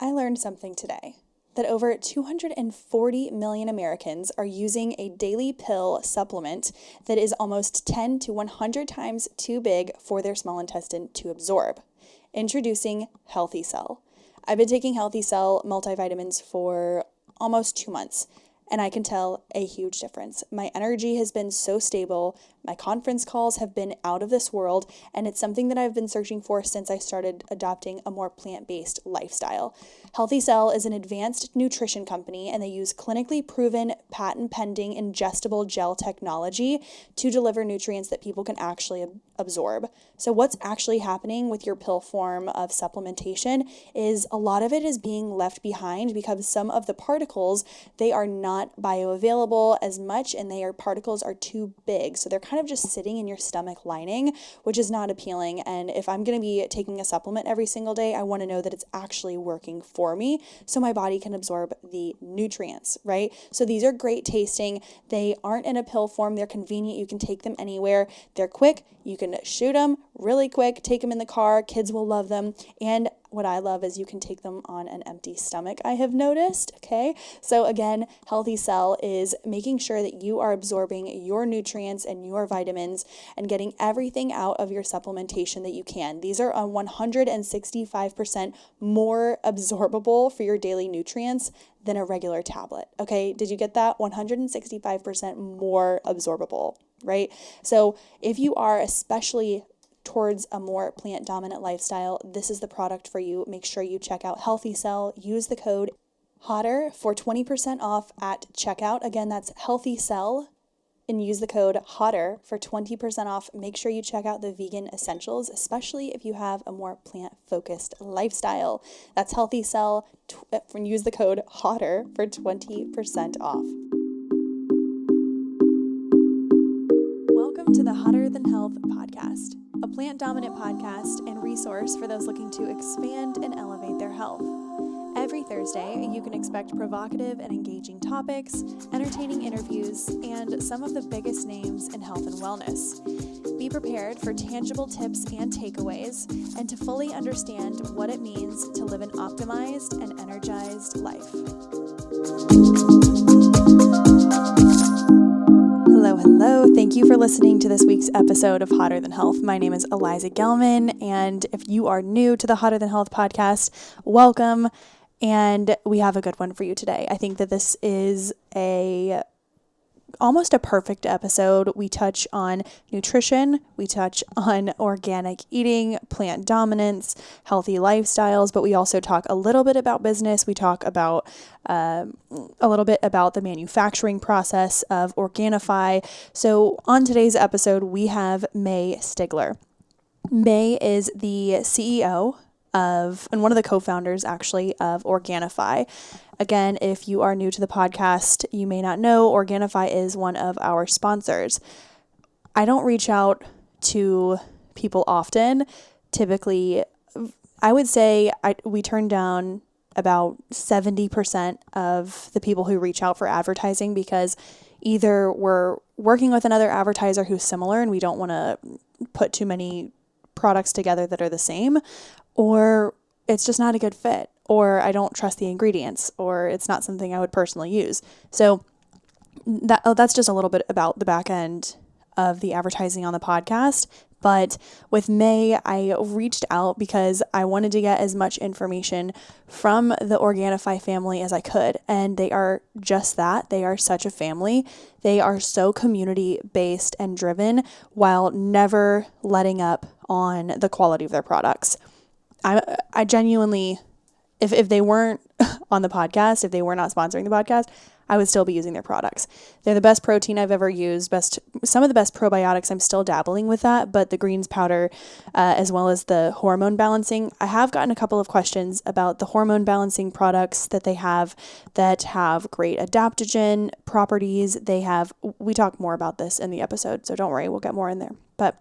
I learned something today, that over 240 million Americans are using a daily pill supplement that is almost 10 to 100 times too big for their small intestine to absorb. Introducing Healthy Cell. I've been taking Healthy Cell multivitamins for almost 2 months, and I can tell a huge difference. My energy has been so stable. My conference calls have been out of this world, and it's something that I've been searching for since I started adopting a more plant-based lifestyle. Healthy Cell is an advanced nutrition company, and they use clinically proven, patent-pending ingestible gel technology to deliver nutrients that people can actually absorb. So what's actually happening with your pill form of supplementation is a lot of it is being left behind because some of the particles, they are not bioavailable as much, and particles are too big. So they're kind of just sitting in your stomach lining, which is not appealing. And if I'm going to be taking a supplement every single day, I want to know that it's actually working for me so my body can absorb the nutrients, right? So these are great tasting. They aren't in a pill form. They're convenient. You can take them anywhere. They're quick. You can shoot them really quick, take them in the car. Kids will love them. And what I love is you can take them on an empty stomach, I have noticed, okay? So again, Healthy Cell is making sure that you are absorbing your nutrients and your vitamins and getting everything out of your supplementation that you can. These are 165% more absorbable for your daily nutrients than a regular tablet, okay? Did you get that? 165% more absorbable, right? So if you are especially towards a more plant-dominant lifestyle, this is the product for you. Make sure you check out Healthy Cell. Use the code HOTTER for 20% off at checkout. Again, that's Healthy Cell, and use the code HOTTER for 20% off. Make sure you check out the vegan essentials, especially if you have a more plant-focused lifestyle. That's Healthy Cell, and use the code HOTTER for 20% off. Welcome to the Hotter Than Health podcast, a plant-dominant podcast and resource for those looking to expand and elevate their health. Every Thursday, you can expect provocative and engaging topics, entertaining interviews, and some of the biggest names in health and wellness. Be prepared for tangible tips and takeaways, and to fully understand what it means to live an optimized and energized life. Hello. Thank you for listening to this week's episode of Hotter Than Health. My name is Eliza G Wellness, and if you are new to the Hotter Than Health podcast, welcome, and we have a good one for you today. I think that this is almost a perfect episode. We touch on nutrition, we touch on organic eating, plant dominance, healthy lifestyles, but we also talk a little bit about business. We talk about a little bit about the manufacturing process of Organifi. So on today's episode, we have May Steigler. May is the CEO and one of the co-founders actually of Organifi. Again, if you are new to the podcast, you may not know Organifi is one of our sponsors. I don't reach out to people often. Typically, I would say we turn down about 70% of the people who reach out for advertising because either we're working with another advertiser who's similar and we don't want to put too many products together that are the same, or it's just not a good fit, or I don't trust the ingredients, or it's not something I would personally use. So that's just a little bit about the back end of the advertising on the podcast. But with May, I reached out because I wanted to get as much information from the Organifi family as I could. And they are just that. They are such a family. They are so community-based and driven while never letting up on the quality of their products. I genuinely, if they weren't on the podcast, if they were not sponsoring the podcast, I would still be using their products. They're the best protein I've ever used, some of the best probiotics. I'm still dabbling with that, but the greens powder, as well as the hormone balancing. I have gotten a couple of questions about the hormone balancing products that they have that have great adaptogen properties. We talk more about this in the episode, so don't worry, we'll get more in there. But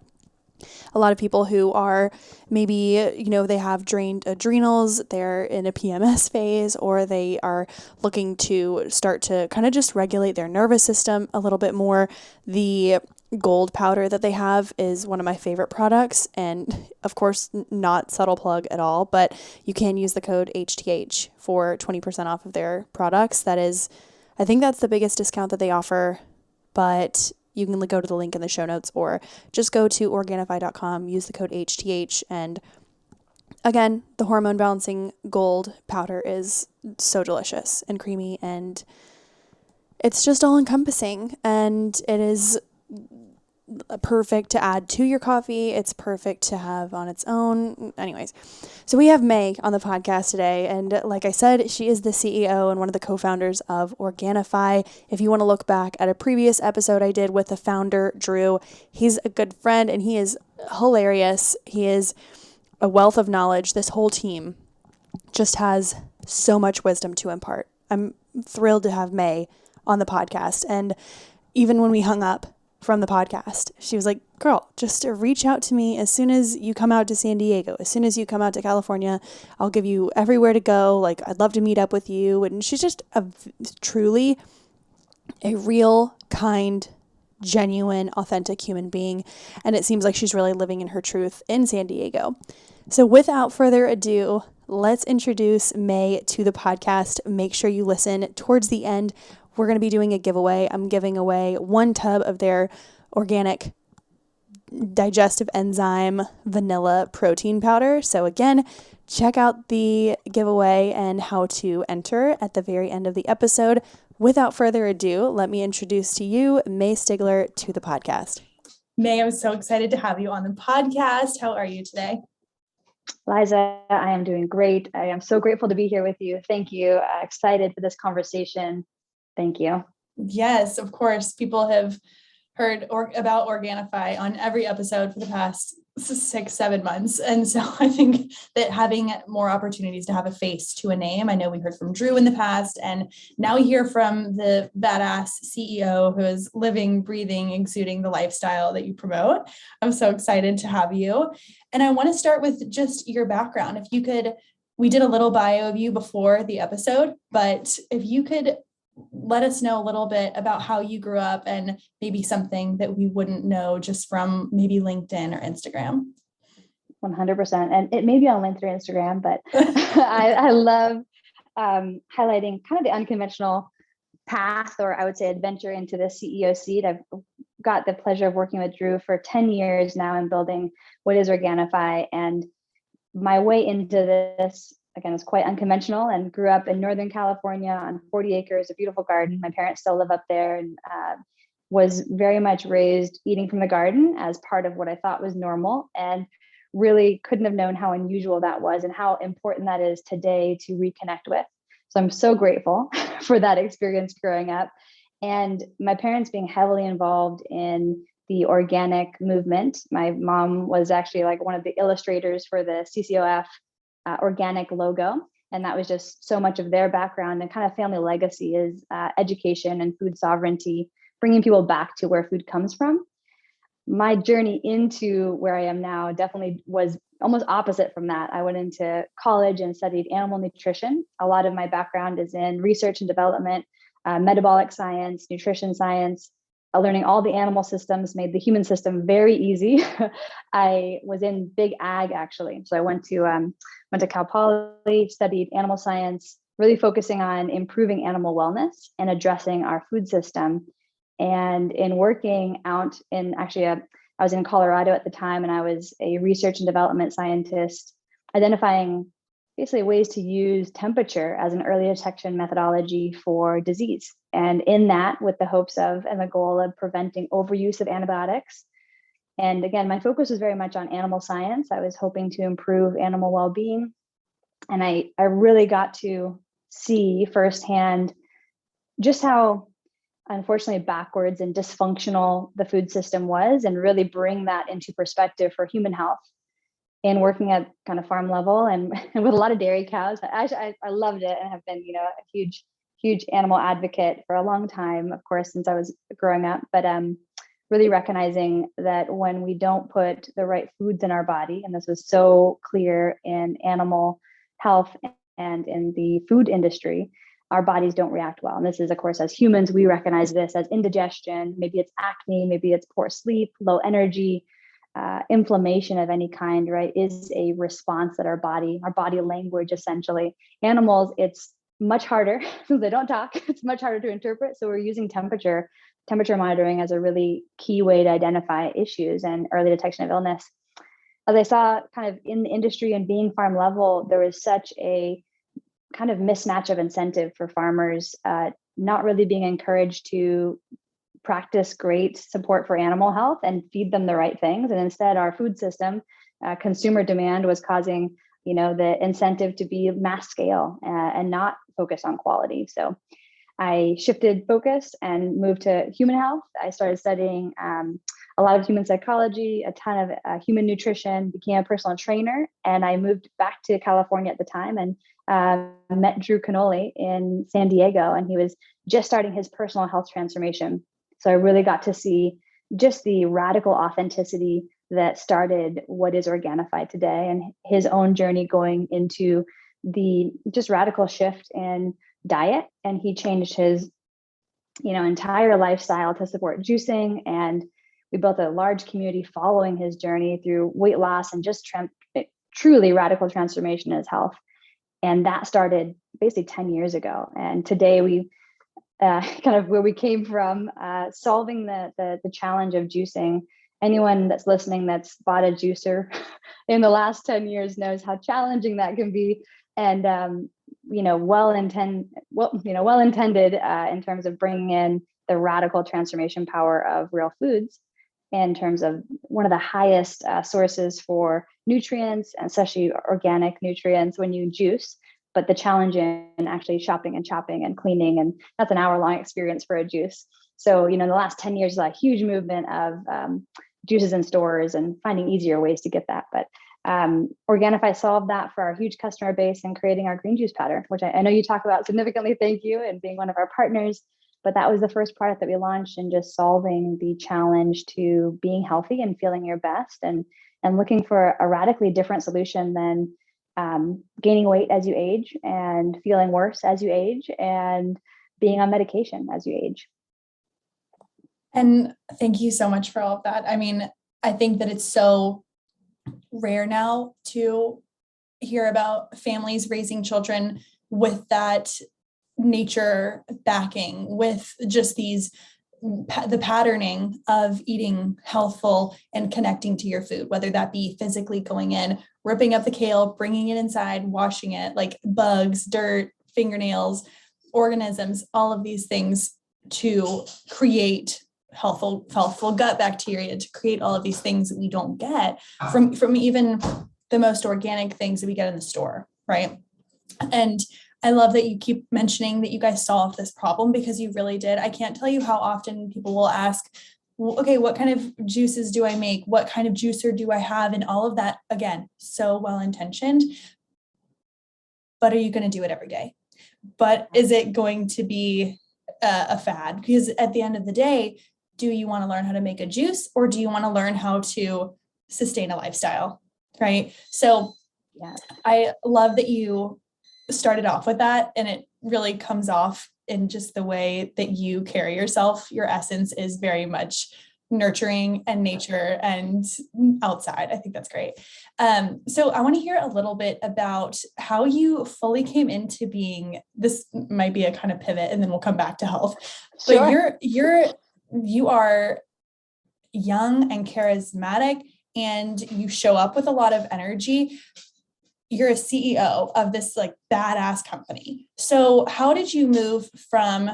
a lot of people who are maybe, they have drained adrenals, they're in a PMS phase, or they are looking to start to kind of just regulate their nervous system a little bit more. The gold powder that they have is one of my favorite products. And of course, not subtle plug at all, but you can use the code HTH for 20% off of their products. That is, I think that's the biggest discount that they offer, but you can go to the link in the show notes or just go to Organifi.com, use the code HTH. And again, the hormone balancing gold powder is so delicious and creamy, and it's just all encompassing, and it is perfect to add to your coffee. It's perfect to have on its own. Anyways, so we have May on the podcast today. And like I said, she is the CEO and one of the co-founders of Organifi. If you want to look back at a previous episode I did with the founder, Drew, he's a good friend and he is hilarious. He is a wealth of knowledge. This whole team just has so much wisdom to impart. I'm thrilled to have May on the podcast. And even when we hung up from the podcast, she was like, girl, just reach out to me as soon as you come out to San Diego, as soon as you come out to California, I'll give you everywhere to go. Like, I'd love to meet up with you. And she's just truly a real, kind, genuine, authentic human being. And it seems like she's really living in her truth in San Diego. So without further ado, let's introduce May to the podcast. Make sure you listen towards the end. We're going to be doing a giveaway. I'm giving away 1 tub of their organic digestive enzyme vanilla protein powder. So again, check out the giveaway and how to enter at the very end of the episode. Without further ado, let me introduce to you May Steigler to the podcast. May, I'm so excited to have you on the podcast. How are you today? Eliza, I am doing great. I am so grateful to be here with you. Thank you. Excited for this conversation. Thank you. Yes, of course. People have heard about Organifi on every episode for the past 6-7 months. And so I think that having more opportunities to have a face to a name, I know we heard from Drew in the past, and now we hear from the badass CEO who is living, breathing, exuding the lifestyle that you promote. I'm so excited to have you. And I want to start with just your background. If you could, we did a little bio of you before the episode, but if you could let us know a little bit about how you grew up and maybe something that we wouldn't know just from maybe LinkedIn or Instagram. 100%. And it may be on LinkedIn or Instagram, but I love highlighting kind of the unconventional path, or I would say adventure into the CEO seat. I've got the pleasure of working with Drew for 10 years now and building what is Organifi. And my way into this, again, is quite unconventional, and grew up in Northern California on 40 acres, a beautiful garden. My parents still live up there, and was very much raised eating from the garden as part of what I thought was normal, and really couldn't have known how unusual that was and how important that is today to reconnect with. So I'm so grateful for that experience growing up, and my parents being heavily involved in the organic movement. My mom was actually like one of the illustrators for the CCOF organic logo. And that was just so much of their background and kind of family legacy is education and food sovereignty, bringing people back to where food comes from. My journey into where I am now definitely was almost opposite from that. I went into college and studied animal nutrition. A lot of my background is in research and development, metabolic science, nutrition science. Learning all the animal systems made the human system very easy. I was in big ag actually. So I went to Cal Poly, studied animal science, really focusing on improving animal wellness and addressing our food system. And in working out in I was in Colorado at the time, and I was a research and development scientist, identifying basically ways to use temperature as an early detection methodology for disease. And in that, with the hopes of and the goal of preventing overuse of antibiotics. And again, my focus was very much on animal science. I was hoping to improve animal well-being. And I really got to see firsthand just how unfortunately backwards and dysfunctional the food system was, and really bring that into perspective for human health. And working at kind of farm level and with a lot of dairy cows. I loved it and have been, a huge animal advocate for a long time, of course, since I was growing up. But really recognizing that when we don't put the right foods in our body, and this was so clear in animal health and in the food industry, our bodies don't react well. And this is, of course, as humans, we recognize this as indigestion. Maybe it's acne, maybe it's poor sleep, low energy, inflammation of any kind, right, is a response that our body language, essentially. Animals, it's much harder since they don't talk. It's much harder to interpret. So we're using temperature monitoring as a really key way to identify issues and early detection of illness. As I saw kind of in the industry and being farm level, there was such a kind of mismatch of incentive for farmers, not really being encouraged to practice great support for animal health and feed them the right things. And instead, our food system, consumer demand was causing, the incentive to be mass scale and not focus on quality. So I shifted focus and moved to human health. I started studying a lot of human psychology, a ton of human nutrition, became a personal trainer, and I moved back to California at the time and met Drew Canoli in San Diego, and he was just starting his personal health transformation. So I really got to see just the radical authenticity that started what is Organifi today, and his own journey going into the just radical shift in diet. And he changed his, entire lifestyle to support juicing. And we built a large community following his journey through weight loss and just truly radical transformation in his health. And that started basically 10 years ago. And today we kind of where we came from, solving the challenge of juicing. Anyone that's listening that's bought a juicer in the last 10 years knows how challenging that can be. And well intended in terms of bringing in the radical transformation power of real foods, in terms of one of the highest sources for nutrients, especially organic nutrients when you juice. But the challenge in actually chopping and cleaning, and that's an hour-long experience for a juice. So, in the last 10 years, there's a huge movement of juices in stores and finding easier ways to get that. But Organifi solved that for our huge customer base and creating our green juice powder, which I know you talk about significantly. Thank you, and being one of our partners. But that was the first product that we launched, and just solving the challenge to being healthy and feeling your best, and looking for a radically different solution than gaining weight as you age and feeling worse as you age and being on medication as you age. And thank you so much for all of that. I mean, I think that it's so rare now to hear about families raising children with that nature backing, with just the patterning of eating healthful and connecting to your food, whether that be physically going in, ripping up the kale, bringing it inside, washing it, like bugs, dirt, fingernails, organisms, all of these things to create healthful gut bacteria, to create all of these things that we don't get from even the most organic things that we get in the store, right? And I love that you keep mentioning that you guys solved this problem, because you really did. I can't tell you how often people will ask, well, okay, what kind of juices do I make? What kind of juicer do I have? And all of that, again, so well-intentioned. But are you going to do it every day? But is it going to be a fad? Because at the end of the day, do you want to learn how to make a juice, or do you want to learn how to sustain a lifestyle? Right. So yeah, I love that you started off with that, and it really comes off in just the way that you carry yourself. Your essence is very much nurturing and nature and outside. I think that's great. So I want to hear a little bit about how you fully came into being. This might be a kind of pivot, and then we'll come back to health. Sure. But you are young and charismatic, and you show up with a lot of energy. You're a CEO of this like badass company. So how did you move from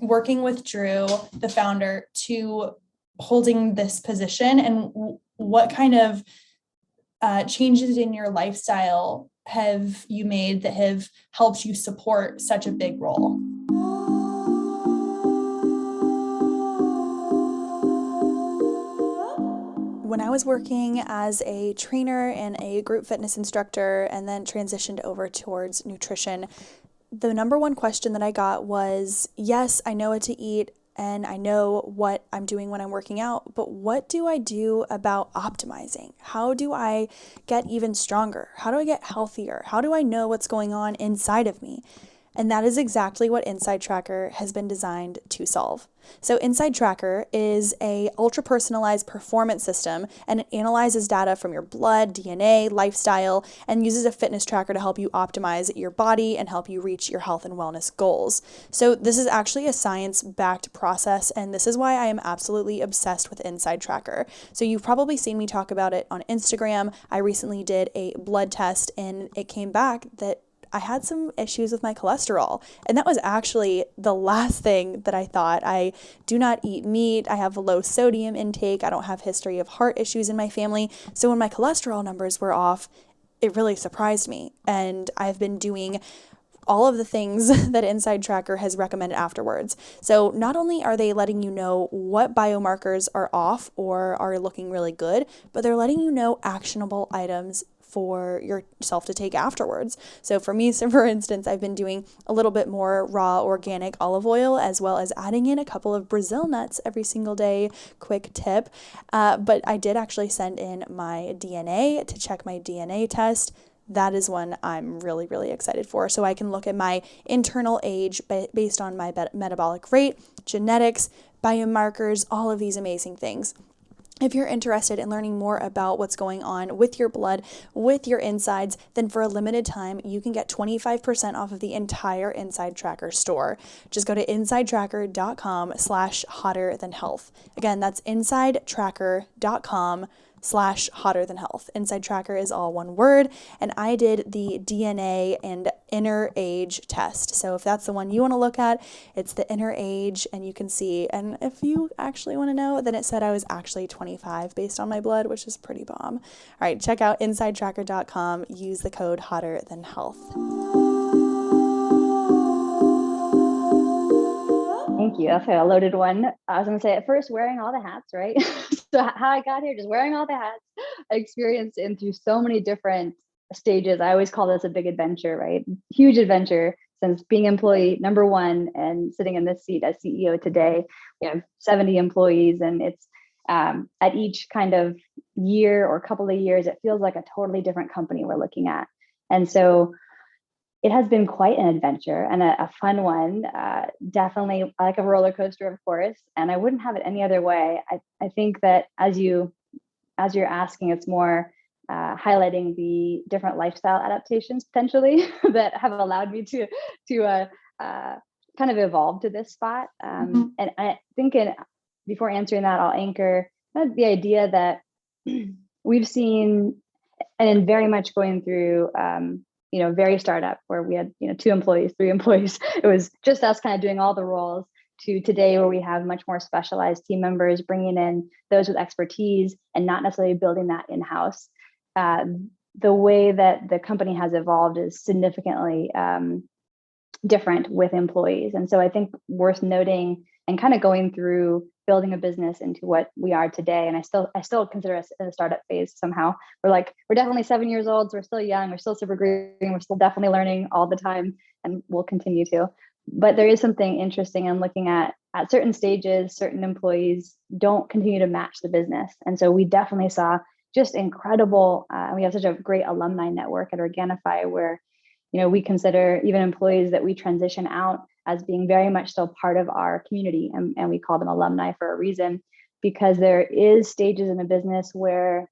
working with Drew, the founder, to holding this position? And what kind of changes in your lifestyle have you made that have helped you support such a big role? When I was working as a trainer and a group fitness instructor, and then transitioned over towards nutrition, the number one question that I got was, yes, I know what to eat and I know what I'm doing when I'm working out, but what do I do about optimizing? How do I get even stronger? How do I get healthier? How do I know what's going on inside of me? And that is exactly what Inside Tracker has been designed to solve. So Inside Tracker is a ultra personalized performance system, and it analyzes data from your blood, DNA, lifestyle, and uses a fitness tracker to help you optimize your body and help you reach your health and wellness goals. So this is actually a science-backed process, and this is why I am absolutely obsessed with Inside Tracker. So you've probably seen me talk about it on Instagram. I recently did a blood test and it came back that I had some issues with my cholesterol. And that was actually the last thing that I thought. I do not eat meat. I have a low sodium intake. I don't have history of heart issues in my family. So when my cholesterol numbers were off, it really surprised me. And I've been doing all of the things that Inside Tracker has recommended afterwards. So not only are they letting you know what biomarkers are off or are looking really good, but they're letting you know actionable items for yourself to take afterwards. So for me, so for instance, I've been doing a little bit more raw organic olive oil, as well as adding in a couple of Brazil nuts every single day. Quick tip. But I did actually send in my DNA to check my DNA test. That is one I'm really, really excited for. So I can look at my internal age based on my metabolic rate, genetics, biomarkers, all of these amazing things. If you're interested in learning more about what's going on with your blood, with your insides, then for a limited time, you can get 25% off of the entire Inside Tracker store. Just go to insidetracker.com/hotter-than-health. Again, that's insidetracker.com/hotter-than-health. Inside Tracker is all one word, and I did the DNA and inner age test. So if that's the one you want to look at, it's the inner age, and you can see. And if you actually want to know, then it said I was actually 25 based on my blood, which is pretty bomb. All right, check out insidetracker.com. Use the code hotter-than-health. Thank you. That's a loaded one. I was going to say at first, wearing all the hats, right? So how I got here, just wearing all the hats, I experienced in through so many different stages. I always call this a big adventure, right? Huge adventure since being employee number one and sitting in this seat as CEO today. We have 70 employees, and it's at each kind of year or couple of years, it feels like a totally different company we're looking at. And so it has been quite an adventure and a fun one. Definitely like a roller coaster, of course. And I wouldn't have it any other way. I think that as you're asking, it's more highlighting the different lifestyle adaptations potentially that have allowed me to kind of evolve to this spot. And I think before answering that, I'll anchor the idea that we've seen, and very much going through very startup where we had 2 employees, 3 employees. It was just us kind of doing all the roles, to today where we have much more specialized team members, bringing in those with expertise and not necessarily building that in-house. The way that the company has evolved is significantly different with employees. And so I think worth noting and kind of going through building a business into what we are today. And I still consider us in the startup phase somehow. We're definitely 7 years old. So we're still young. We're still super green. We're still definitely learning all the time, and we'll continue to. But there is something interesting in looking at certain stages, certain employees don't continue to match the business. And so we definitely saw just incredible, we have such a great alumni network at Organifi where, we consider even employees that we transition out as being very much still part of our community. And we call them alumni for a reason, because there is stages in a business where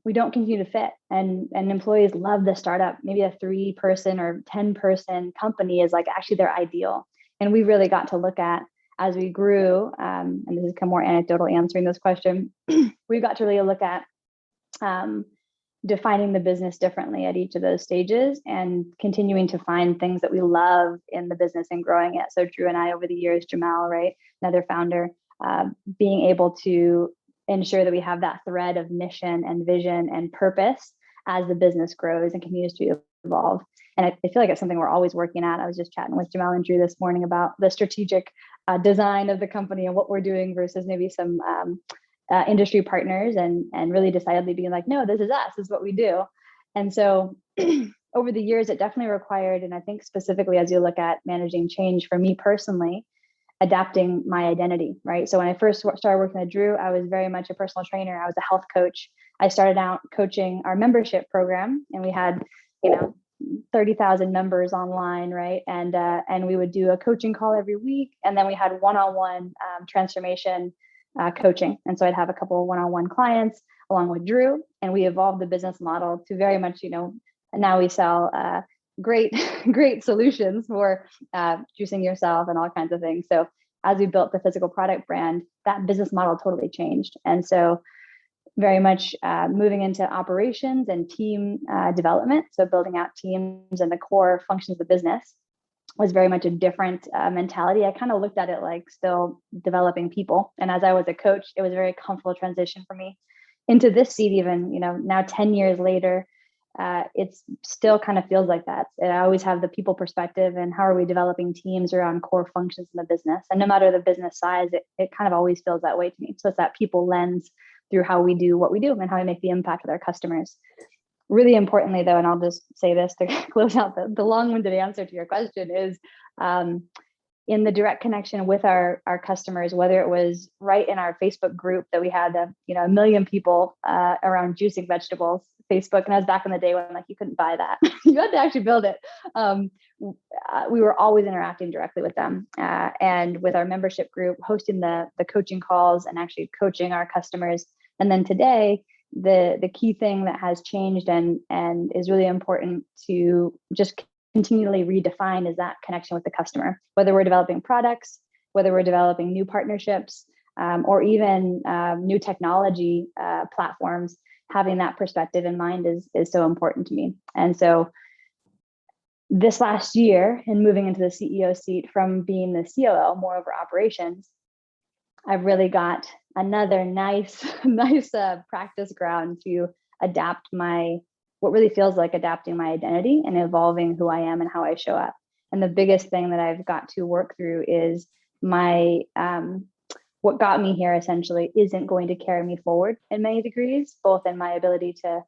we don't continue to fit, and employees love the startup. Maybe a 3-person or 10-person company is like actually their ideal. And we really got to look at, as we grew, and this is kind of more anecdotal answering this question, we got to really look at defining the business differently at each of those stages and continuing to find things that we love in the business and growing it. So Drew and I, over the years, Jamal, right, another founder, being able to ensure that we have that thread of mission and vision and purpose as the business grows and continues to evolve. And I feel like it's something we're always working at. I was just chatting with Jamal and Drew this morning about the strategic design of the company and what we're doing versus maybe some industry partners, and really decidedly being like, no, this is us, this is what we do. And so over the years, it definitely required, and I think specifically as you look at managing change for me personally, adapting my identity, right? So when I first started working with Drew, I was very much a personal trainer. I was a health coach. I started out coaching our membership program, and we had, 30,000 members online, right? And we would do a coaching call every week. And then we had one-on-one transformation coaching. And so I'd have a couple of one-on-one clients along with Drew, and we evolved the business model to very much, now we sell great, great solutions for juicing yourself and all kinds of things. So as we built the physical product brand, that business model totally changed. And so very much moving into operations and team development. So building out teams and the core functions of the business was very much a different mentality. I kind of looked at it like still developing people. And as I was a coach, it was a very comfortable transition for me into this seat, even, now 10 years later, it's still kind of feels like that. And I always have the people perspective and how are we developing teams around core functions in the business. And no matter the business size, it kind of always feels that way to me. So it's that people lens through how we do what we do and how we make the impact with our customers. Really importantly, though, and I'll just say this to close out the long-winded answer to your question is in the direct connection with our customers, whether it was right in our Facebook group that we had, 1 million people around juicing vegetables, Facebook, and I was back in the day when you couldn't buy that. You had to actually build it. We were always interacting directly with them and with our membership group, hosting the coaching calls and actually coaching our customers. And then today, the key thing that has changed and is really important to just continually redefine is that connection with the customer, whether we're developing products, whether we're developing new partnerships, or even new technology platforms. Having that perspective in mind is so important to me. And so this last year, and moving into the CEO seat from being the COO, more over operations, I've really got another nice practice ground to adapt what really feels like adapting my identity and evolving who I am and how I show up. And the biggest thing that I've got to work through is what got me here essentially isn't going to carry me forward in many degrees, both in my ability to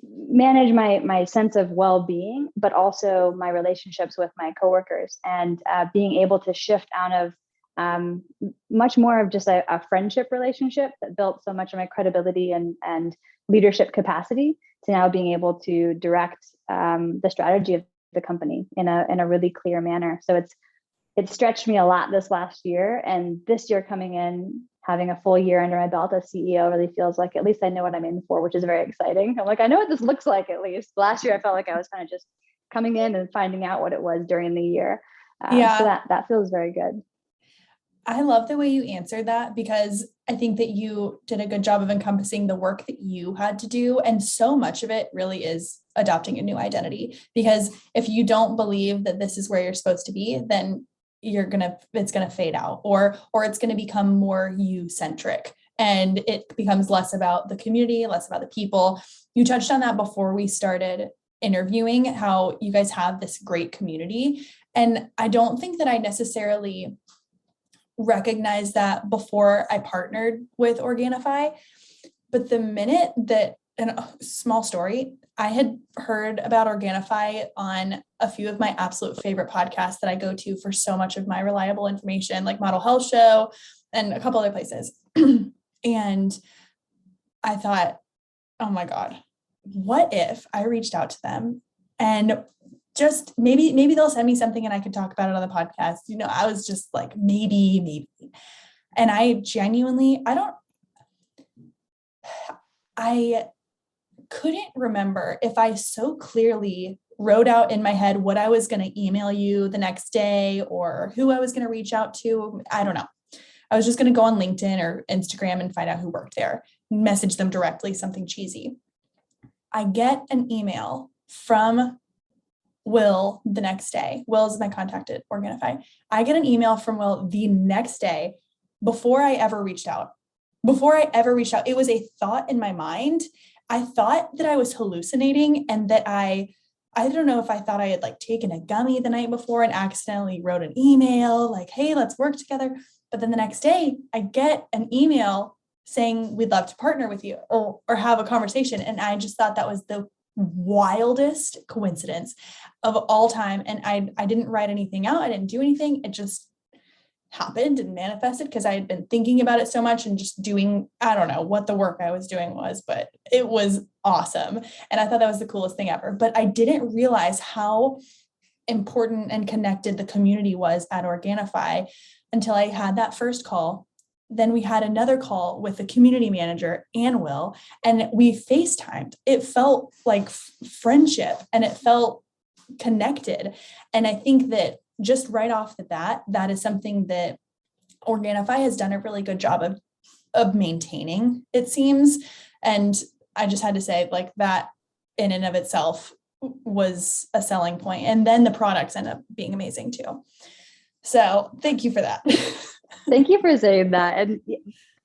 manage my sense of well-being, but also my relationships with my coworkers and being able to shift out of much more of just a friendship relationship that built so much of my credibility and leadership capacity to now being able to direct the strategy of the company in a really clear manner. So it stretched me a lot this last year, and this year coming in, having a full year under my belt as CEO really feels like at least I know what I'm in for, which is very exciting. I'm like, I know what this looks like at least. Last year, I felt like I was kind of just coming in and finding out what it was during the year. So that feels very good. I love the way you answered that because I think that you did a good job of encompassing the work that you had to do. And so much of it really is adopting a new identity, because if you don't believe that this is where you're supposed to be, then it's going to fade out or it's going to become more you centric, and it becomes less about the community, less about the people. You touched on that before we started interviewing, how you guys have this great community. And I don't think that I necessarily recognized that before I partnered with Organifi. But the minute that, and a small story, I had heard about Organifi on a few of my absolute favorite podcasts that I go to for so much of my reliable information, like Model Health Show and a couple other places. And I thought, oh my God, what if I reached out to them and just maybe they'll send me something and I could talk about it on the podcast. I was just like, maybe. And I genuinely, I couldn't remember if I so clearly wrote out in my head what I was going to email you the next day or who I was going to reach out to. I don't know. I was just going to go on LinkedIn or Instagram and find out who worked there, message them directly, something cheesy. I get an email from Will the next day. Will is my contact at Organifi. I get an email from Will the next day before I ever reached out. It was a thought in my mind. I thought that I was hallucinating and that I don't know if I thought I had taken a gummy the night before and accidentally wrote an email like, hey, let's work together. But then the next day I get an email saying we'd love to partner with you or have a conversation. And I just thought that was the wildest coincidence of all time. And I didn't write anything out. I didn't do anything. happened and manifested because I had been thinking about it so much and just doing, I don't know what the work I was doing was, but it was awesome. And I thought that was the coolest thing ever. But I didn't realize how important and connected the community was at Organifi until I had that first call. Then we had another call with the community manager and Will, and we FaceTimed. It felt like friendship and it felt connected. And I think that just right off the bat, that is something that Organifi has done a really good job of maintaining, it seems. And I just had to say, like, that in and of itself was a selling point. And then the products end up being amazing too. So thank you for that. Thank you for saying that. And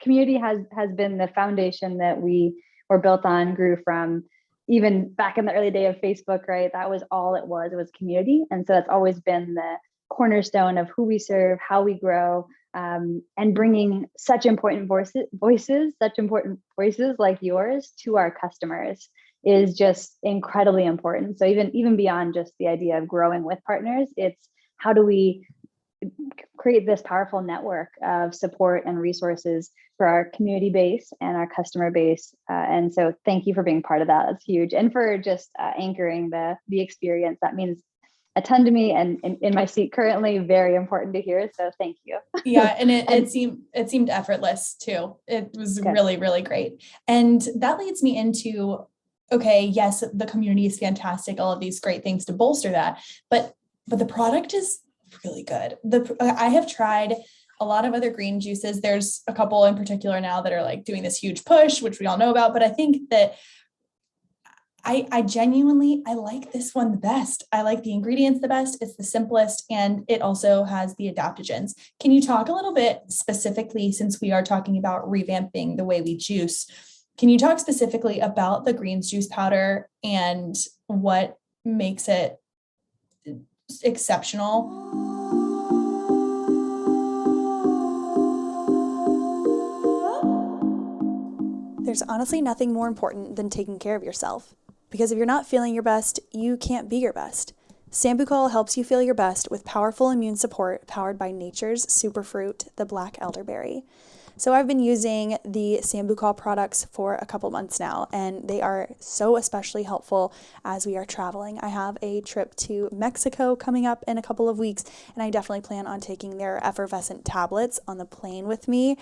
community has been the foundation that we were built on, grew from even back in the early day of Facebook, right? That was all it was community. And so that's always been the cornerstone of who we serve, how we grow, and bringing such important voices like yours to our customers is just incredibly important. So even beyond just the idea of growing with partners, it's how do we create this powerful network of support and resources for our community base and our customer base. And so thank you for being part of that. That's huge. And for just anchoring the experience. That means a ton to me, and in my seat currently, very important to hear. So thank you. Yeah. And it seemed effortless too. It was good. Really, really great. And that leads me into, okay, yes, the community is fantastic. All of these great things to bolster that, but the product is really good. I have tried a lot of other green juices. There's a couple in particular now that are like doing this huge push, which we all know about, but I think that I genuinely, I like this one the best. I like the ingredients the best. It's the simplest, and it also has the adaptogens. Can you talk a little bit specifically, since we are talking about revamping the way we juice, can you talk specifically about the greens juice powder and what makes it exceptional? There's honestly nothing more important than taking care of yourself. Because if you're not feeling your best, you can't be your best. Sambucol helps you feel your best with powerful immune support powered by nature's superfruit, the black elderberry. So I've been using the Sambucol products for a couple months now, and they are so especially helpful as we are traveling. I have a trip to Mexico coming up in a couple of weeks, and I definitely plan on taking their effervescent tablets on the plane with me.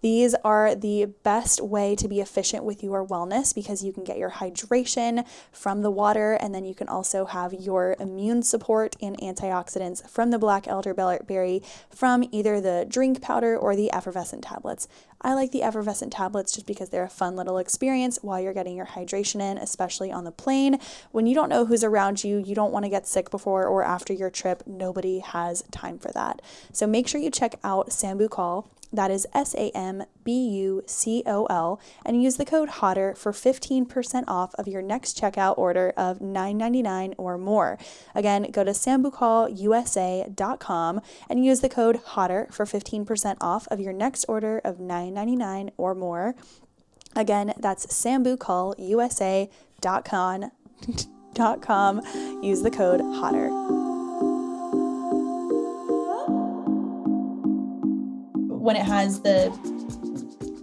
These are the best way to be efficient with your wellness because you can get your hydration from the water, and then you can also have your immune support and antioxidants from the black elderberry from either the drink powder or the effervescent tablets. I like the effervescent tablets just because they're a fun little experience while you're getting your hydration in, especially on the plane. When you don't know who's around you, you don't want to get sick before or after your trip. Nobody has time for that. So make sure you check out Sambucol. That is SAMBUCOL, and use the code HOTTER for 15% off of your next checkout order of $9.99 or more. Again, go to sambucolusa.com and use the code HOTTER for 15% off of your next order of $9.99 or more. Again, that's sambucolusa.com. Use the code HOTTER. When it has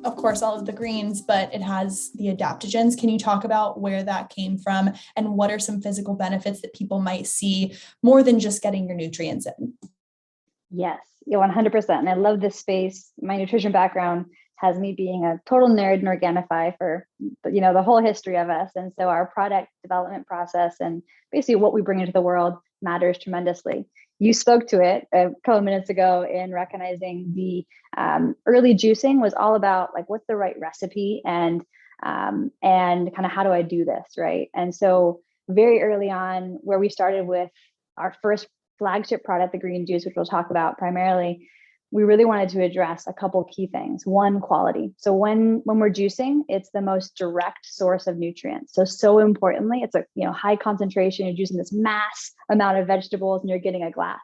of course, all of the greens, but it has the adaptogens. Can you talk about where that came from and what are some physical benefits that people might see more than just getting your nutrients in? Yes, 100%. And I love this space. My nutrition background has me being a total nerd in Organifi for, the whole history of us. And so our product development process and basically what we bring into the world matters tremendously. You spoke to it a couple of minutes ago in recognizing the early juicing was all about like, what's the right recipe and kind of how do I do this, right? And so very early on, where we started with our first flagship product, the green juice, which we'll talk about primarily, we really wanted to address a couple key things. One, quality. So when we're juicing, it's the most direct source of nutrients. So importantly, it's a high concentration. You're juicing this mass amount of vegetables and you're getting a glass.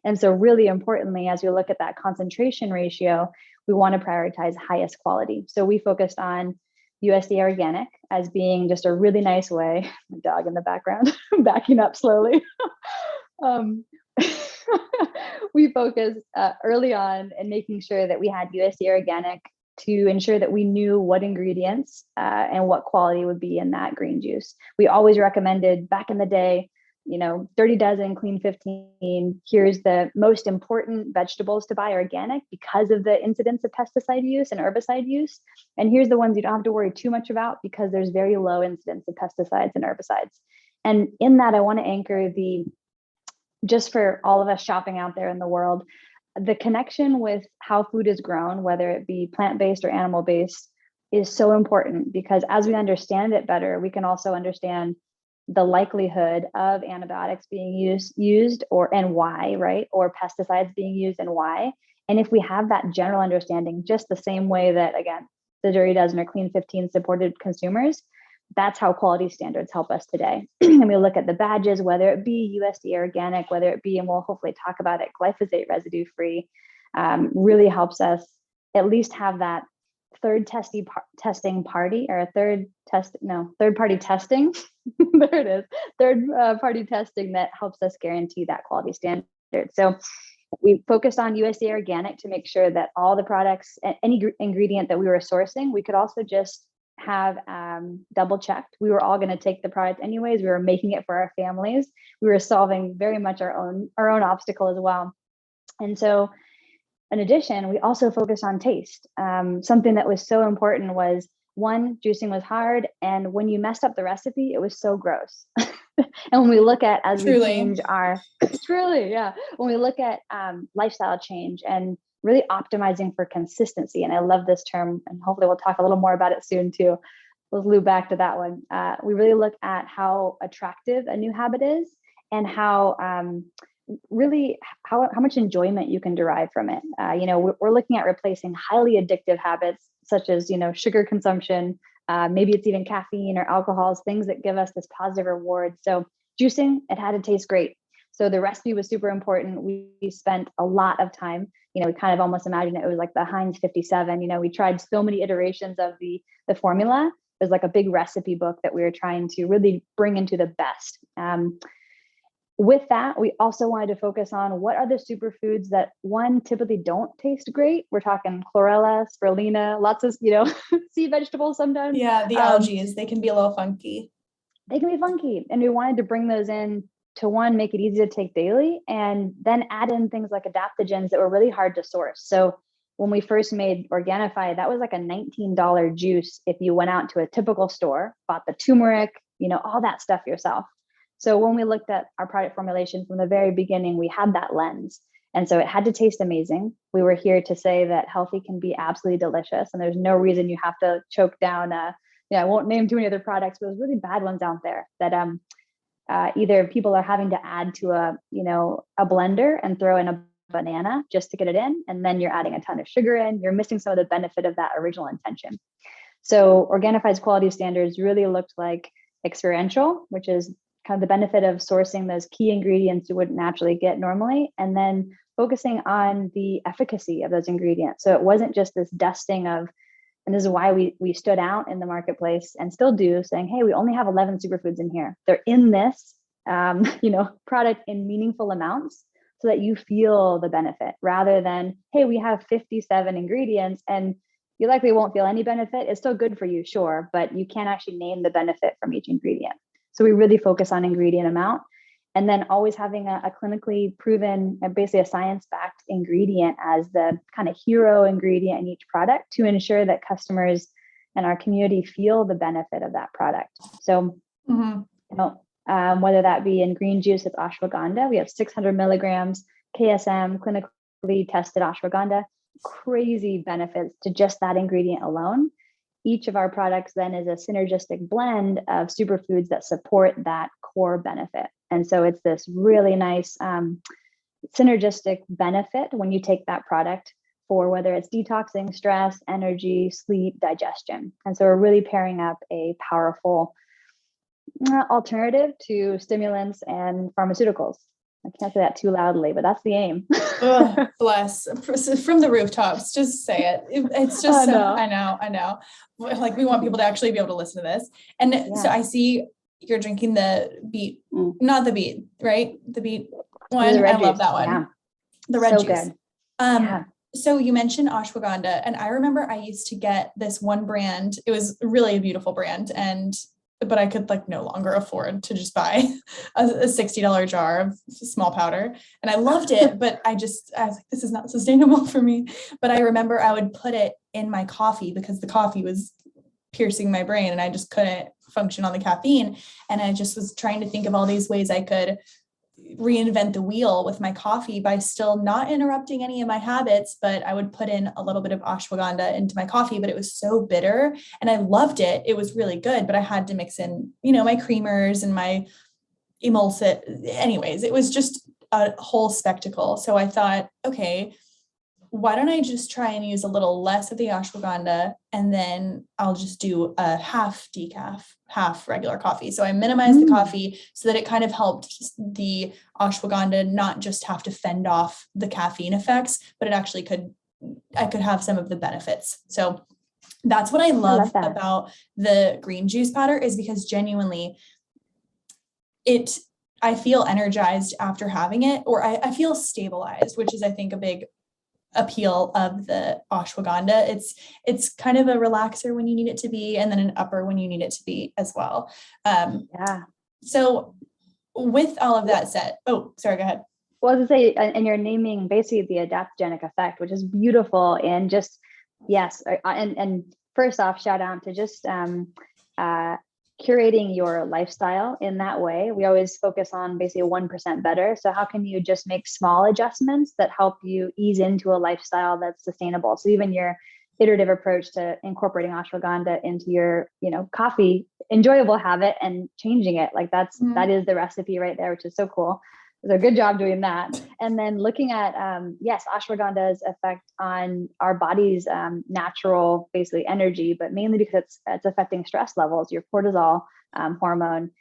And so really importantly, as we look at that concentration ratio, we want to prioritize highest quality. So we focused on USDA organic as being just a really nice way, my dog in the background, backing up slowly. we focused early on in making sure that we had USDA organic to ensure that we knew what ingredients and what quality would be in that green juice. We always recommended back in the day, dirty dozen, clean 15. Here's the most important vegetables to buy organic because of the incidence of pesticide use and herbicide use. And here's the ones you don't have to worry too much about because there's very low incidence of pesticides and herbicides. And in that, I want to anchor just for all of us shopping out there in the world, the connection with how food is grown, whether it be plant-based or animal-based, is so important because as we understand it better, we can also understand the likelihood of antibiotics being used and why, right? Or pesticides being used and why. And if we have that general understanding, just the same way that, again, the Dirty Dozen or Clean 15 supported consumers, that's how quality standards help us today. And we look at the badges, whether it be USDA organic, whether it be, and we'll hopefully talk about it, glyphosate residue free, really helps us at least have that third party testing. There it is. Third party testing that helps us guarantee that quality standard. So we focused on USDA organic to make sure that all the products, any ingredient that we were sourcing, we could also just have double checked. We were all going to take the product anyways. We were making it for our families. We were solving very much our own obstacle as well. And so in addition, we also focused on taste. Something that was so important was, one, juicing was hard. And when you messed up the recipe, it was so gross. And when we look at, as we change our, when we look at lifestyle change and really optimizing for consistency. And I love this term, and hopefully we'll talk a little more about it soon too. Let's loop back to that one. We really look at how attractive a new habit is and how how much enjoyment you can derive from it. We're looking at replacing highly addictive habits such as, sugar consumption, maybe it's even caffeine or alcohols, things that give us this positive reward. So juicing, it had to taste great. So the recipe was super important. We spent a lot of time, we kind of almost imagined it was like the Heinz 57. We tried so many iterations of the formula. It was like a big recipe book that we were trying to really bring into the best. With that, we also wanted to focus on what are the superfoods that, one, typically don't taste great. We're talking chlorella, spirulina, lots of, sea vegetables sometimes. Yeah, the algae, they can be a little funky. They can be funky. And we wanted to bring those in to, one, make it easy to take daily, and then add in things like adaptogens that were really hard to source. So when we first made Organifi, that was like a $19 juice if you went out to a typical store, bought the turmeric, all that stuff yourself. So when we looked at our product formulation from the very beginning, we had that lens. And so it had to taste amazing. We were here to say that healthy can be absolutely delicious. And there's no reason you have to choke down, I won't name too many other products, but there's really bad ones out there that either people are having to add to a blender and throw in a banana just to get it in. And then you're adding a ton of sugar in, you're missing some of the benefit of that original intention. So Organifi's quality standards really looked like experiential, which is kind of the benefit of sourcing those key ingredients you wouldn't naturally get normally, and then focusing on the efficacy of those ingredients. So it wasn't just this dusting of, and this is why we stood out in the marketplace and still do, saying, hey, we only have 11 superfoods in here. They're in this, product in meaningful amounts so that you feel the benefit, rather than, hey, we have 57 ingredients and you likely won't feel any benefit. It's still good for you, sure, but you can't actually name the benefit from each ingredient. So we really focus on ingredient amount, and then always having a clinically proven, basically a science-backed ingredient as the kind of hero ingredient in each product to ensure that customers and our community feel the benefit of that product. So, whether that be in green juice, it's ashwagandha. We have 600 milligrams, KSM, clinically tested ashwagandha, crazy benefits to just that ingredient alone. Each of our products then is a synergistic blend of superfoods that support that core benefit. And so it's this really nice synergistic benefit when you take that product for whether it's detoxing, stress, energy, sleep, digestion. And so we're really pairing up a powerful alternative to stimulants and pharmaceuticals. I can't say that too loudly, but that's the aim. Oh, bless. From the rooftops, just say it. It's just, I know. Like, we want people to actually be able to listen to this. And so I see you're drinking the beet, not the beet, right? The beet. one. I love juice. that one. Yeah. The red So juice. good. Yeah. So you mentioned ashwagandha, and I remember I used to get this one brand. It was really a beautiful brand, but I could like no longer afford to just buy a $60 jar of small powder. And I loved it, but I was like, this is not sustainable for me. But I remember I would put it in my coffee because the coffee was piercing my brain and I just couldn't function on the caffeine. And I just was trying to think of all these ways I could reinvent the wheel with my coffee by still not interrupting any of my habits, but I would put in a little bit of ashwagandha into my coffee, but it was so bitter and I loved it. It was really good, but I had to mix in, my creamers and my emulsify. Anyways, it was just a whole spectacle. So I thought, okay, why don't I just try and use a little less of the ashwagandha and then I'll just do a half decaf, half regular coffee. So I minimized the coffee so that it kind of helped the ashwagandha not just have to fend off the caffeine effects, but it actually I could have some of the benefits. So that's what I love about the green juice powder is because genuinely I feel energized after having it, or I feel stabilized, which is, I think, a big appeal of the ashwagandha. It's kind of a relaxer when you need it to be, and then an upper when you need it to be as well. So with all of that said, sorry, go ahead. Well, I was going to say, and you're naming basically the adaptogenic effect, which is beautiful. And just, yes. And first off, shout out to just curating your lifestyle in that way. We always focus on basically 1% better. So how can you just make small adjustments that help you ease into a lifestyle that's sustainable? So even your iterative approach to incorporating ashwagandha into your, coffee enjoyable habit and changing it, like that is the recipe right there, which is so cool. So a good job doing that. And then looking at, ashwagandha's effect on our body's natural, basically energy, but mainly because it's affecting stress levels, your cortisol hormone.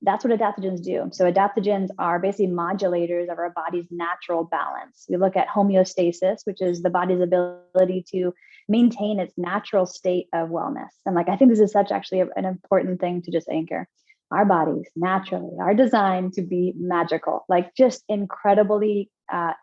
That's what adaptogens do. So adaptogens are basically modulators of our body's natural balance. We look at homeostasis, which is the body's ability to maintain its natural state of wellness. And I think this is such actually an important thing to just anchor. Our bodies naturally are designed to be magical, just incredibly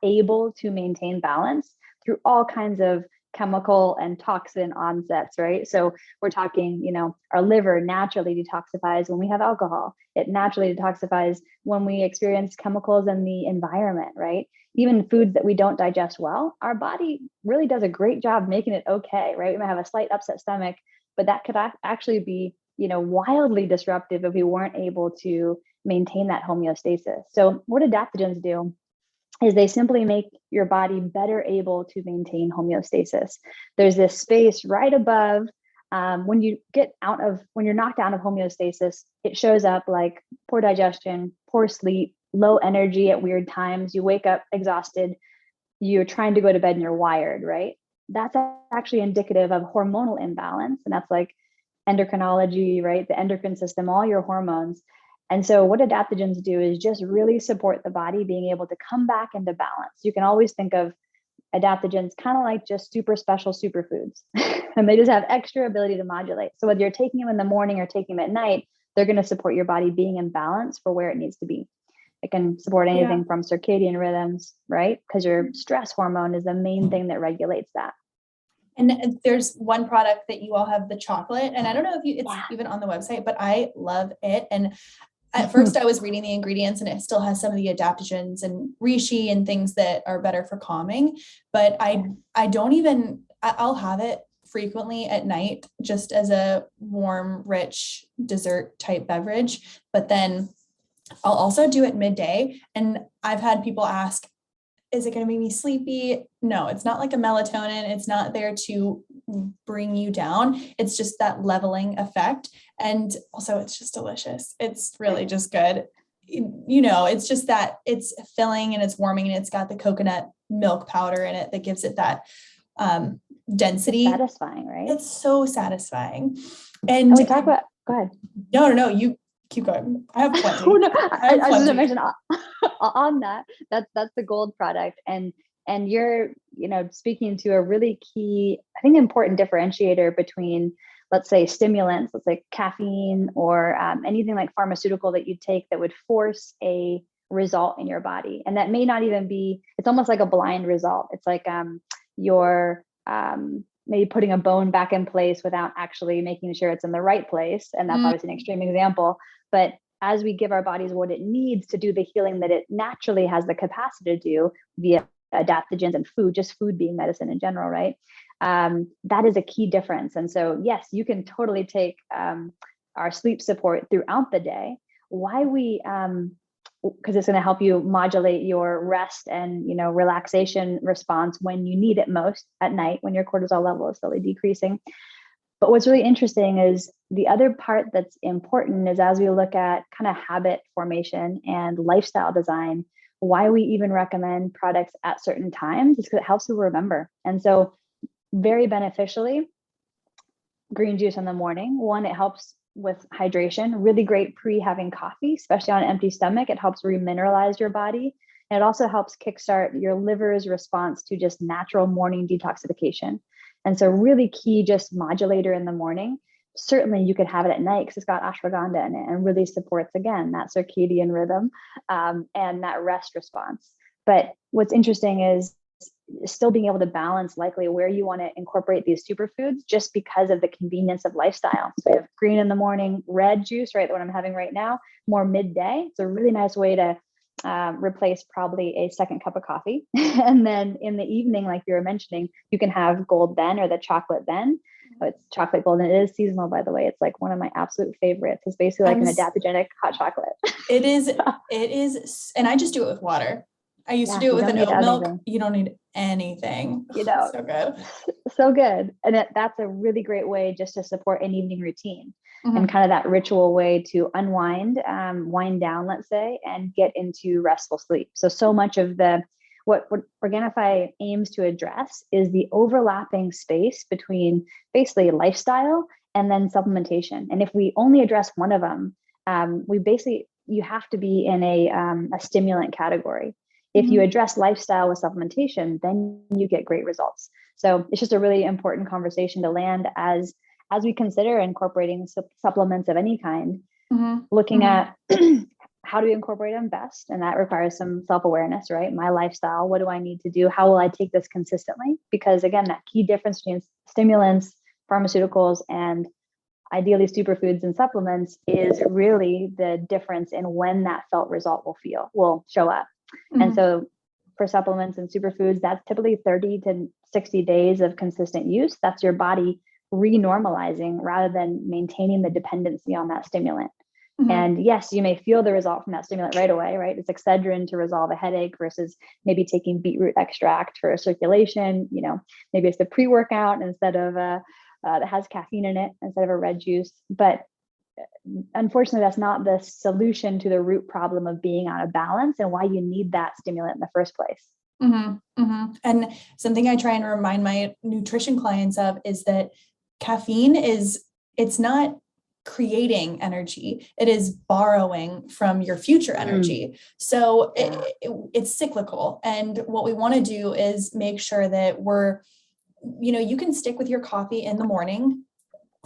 able to maintain balance through all kinds of chemical and toxin onsets, right? So we're talking, our liver naturally detoxifies when we have alcohol. It naturally detoxifies when we experience chemicals in the environment, right? Even foods that we don't digest well, our body really does a great job making it okay, right? We might have a slight upset stomach, but that could actually be wildly disruptive if we weren't able to maintain that homeostasis. So what adaptogens do is they simply make your body better able to maintain homeostasis. There's this space right above when you're knocked out of homeostasis, it shows up like poor digestion, poor sleep, low energy at weird times. You wake up exhausted, you're trying to go to bed and you're wired, right? That's actually indicative of hormonal imbalance. And that's like endocrinology, right? The endocrine system, all your hormones. And so what adaptogens do is just really support the body being able to come back into balance. You can always think of adaptogens kind of like just super special superfoods, and they just have extra ability to modulate. So whether you're taking them in the morning or taking them at night, they're going to support your body being in balance for where it needs to be. It can support anything from circadian rhythms, right? Because your stress hormone is the main thing that regulates that. And there's one product that you all have, the chocolate, and I don't know if it's even on the website, but I love it. And at first I was reading the ingredients and it still has some of the adaptogens and reishi and things that are better for calming, but I'll have it frequently at night just as a warm, rich dessert type beverage, but then I'll also do it midday. And I've had people ask, is it going to make me sleepy? No, it's not like a melatonin. It's not there to bring you down. It's just that leveling effect. And also it's just delicious. It's really just good. It's just that it's filling and it's warming and it's got the coconut milk powder in it that gives it that density. It's satisfying, right? It's so satisfying. And we talk about, go ahead. No, you keep going. I have plenty. I was just mention on that's the gold product. And you're, speaking to a really key, I think, important differentiator between, let's say, stimulants, let's say caffeine or anything like pharmaceutical that you take that would force a result in your body. And that may not even be, it's almost like a blind result. It's like you're maybe putting a bone back in place without actually making sure it's in the right place. And that's obviously an extreme example. But as we give our bodies what it needs to do the healing that it naturally has the capacity to do via adaptogens and food, just food being medicine in general, right? That is a key difference. And so, yes, you can totally take our sleep support throughout the day. Why we, because it's going to help you modulate your rest and, relaxation response when you need it most at night, when your cortisol level is slowly decreasing. But what's really interesting is the other part that's important is as we look at kind of habit formation and lifestyle design, why we even recommend products at certain times is because it helps you remember. And so very beneficially, green juice in the morning. One, it helps with hydration, really great pre having coffee, especially on an empty stomach. It helps remineralize your body. And it also helps kickstart your liver's response to just natural morning detoxification. And so really key just modulator in the morning. Certainly you could have it at night because it's got ashwagandha in it and really supports, again, that circadian rhythm and that rest response. But what's interesting is still being able to balance likely where you want to incorporate these superfoods just because of the convenience of lifestyle. So we have green in the morning, red juice, right? The one I'm having right now, more midday. It's a really nice way to replace probably a second cup of coffee. And then in the evening, like you were mentioning, you can have Gold Ben or the chocolate Ben. Oh, it's chocolate gold, and it is seasonal, by the way. It's like one of my absolute favorites. It's basically like an adaptogenic hot chocolate. It is. And I just do it with water. I used to do it with an oat milk. You don't need anything. So good. So good. And that's a really great way just to support an evening routine and kind of that ritual way to unwind, wind down, let's say, and get into restful sleep. So much of what Organifi aims to address is the overlapping space between basically lifestyle and then supplementation. And if we only address one of them, you have to be in a stimulant category. If you address lifestyle with supplementation, then you get great results. So it's just a really important conversation to land as we consider incorporating supplements of any kind, looking at how do we incorporate them best? And that requires some self-awareness, right? My lifestyle, what do I need to do? How will I take this consistently? Because again, that key difference between stimulants, pharmaceuticals, and ideally superfoods and supplements is really the difference in when that felt result will show up. And so for supplements and superfoods, that's typically 30 to 60 days of consistent use. That's your body renormalizing rather than maintaining the dependency on that stimulant. And yes, you may feel the result from that stimulant right away, right? It's Excedrin to resolve a headache versus maybe taking beetroot extract for circulation. Maybe it's the pre-workout instead of that has caffeine in it instead of a red juice. But unfortunately, that's not the solution to the root problem of being out of balance and why you need that stimulant in the first place. And something I try and remind my nutrition clients of is that caffeine it's not creating energy. It is borrowing from your future energy. So it's cyclical. And what we want to do is make sure that you can stick with your coffee in the morning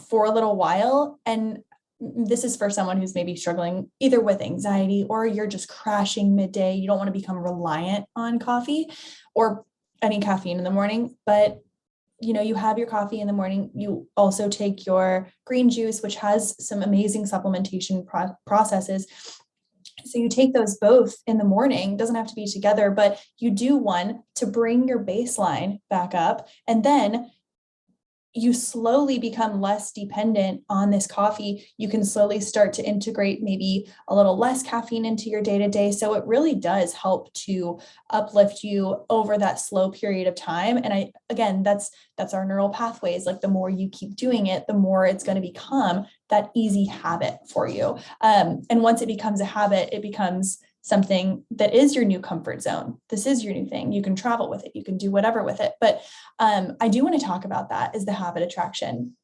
for a little while. And this is for someone who's maybe struggling either with anxiety or you're just crashing midday. You don't want to become reliant on coffee or any caffeine in the morning, but you have your coffee in the morning. You also take your green juice, which has some amazing supplementation processes. So you take those both in the morning. Doesn't have to be together, but you do one to bring your baseline back up. And then you slowly become less dependent on this coffee. You can slowly start to integrate maybe a little less caffeine into your day-to-day. So it really does help to uplift you over that slow period of time. And again, that's our neural pathways. Like the more you keep doing it, the more it's going to become that easy habit for you. And once it becomes a habit, it becomes something that is your new comfort zone. This is your new thing. You can travel with it. You can do whatever with it. But I do want to talk about that is the habit attraction.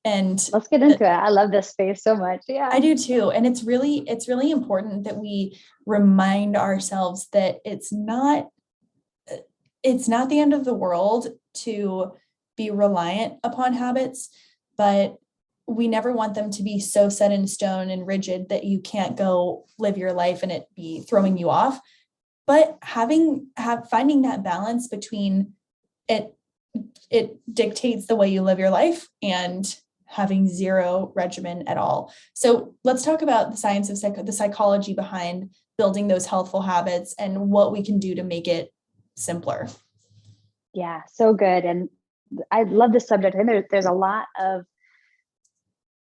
And let's get into it. I love this space so much. Yeah, I do too. And it's really important that we remind ourselves that it's not the end of the world to be reliant upon habits, but we never want them to be so set in stone and rigid that you can't go live your life and it be throwing you off. But finding that balance between it dictates the way you live your life and having zero regimen at all. So let's talk about the science of the psychology behind building those healthful habits and what we can do to make it simpler. Yeah, so good. And I love this subject. I think there's a lot of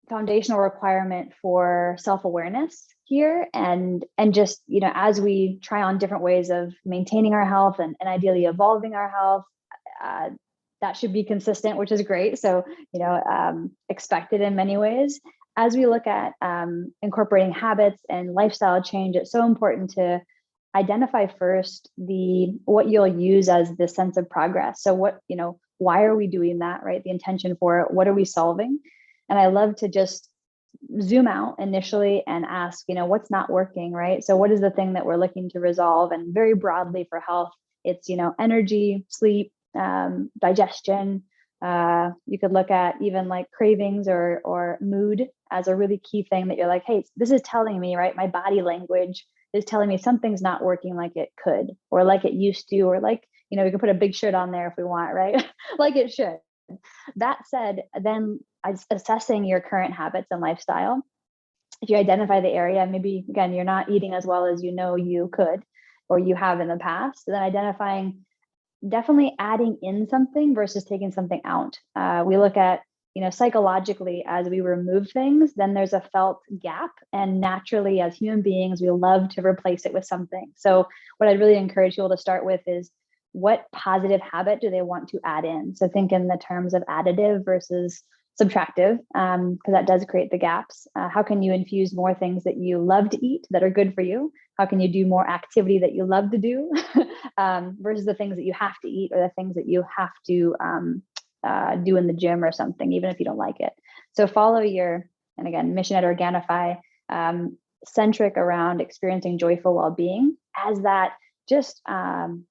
foundational requirement for self-awareness here, and just, as we try on different ways of maintaining our health and ideally evolving our health, that should be consistent, which is great. So, expected in many ways. As we look at incorporating habits and lifestyle change, it's so important to identify first what you'll use as the sense of progress. So why are we doing that, right? The intention for it, what are we solving? And I love to just zoom out initially and ask, what's not working, right? So what is the thing that we're looking to resolve? And very broadly for health, it's, energy, sleep, digestion. You could look at even like cravings or mood as a really key thing that you're like, hey, this is telling me, right? My body language is telling me something's not working like it could, or like it used to, or like, we can put a big shirt on there if we want, right? Like it should. That said, then assessing your current habits and lifestyle. If you identify the area, maybe again, you're not eating as well as you could, or you have in the past, then identifying, definitely adding in something versus taking something out. We look at, psychologically, as we remove things, then there's a felt gap. And naturally, as human beings, we love to replace it with something. So what I'd really encourage people to start with is, what positive habit do they want to add in? So think in the terms of additive versus subtractive, because that does create the gaps. How can you infuse more things that you love to eat that are good for you? How can you do more activity that you love to do versus the things that you have to eat, or the things that you have to do in the gym or something, even if you don't like it. So follow and again, mission at Organifi, centric around experiencing joyful well-being as that just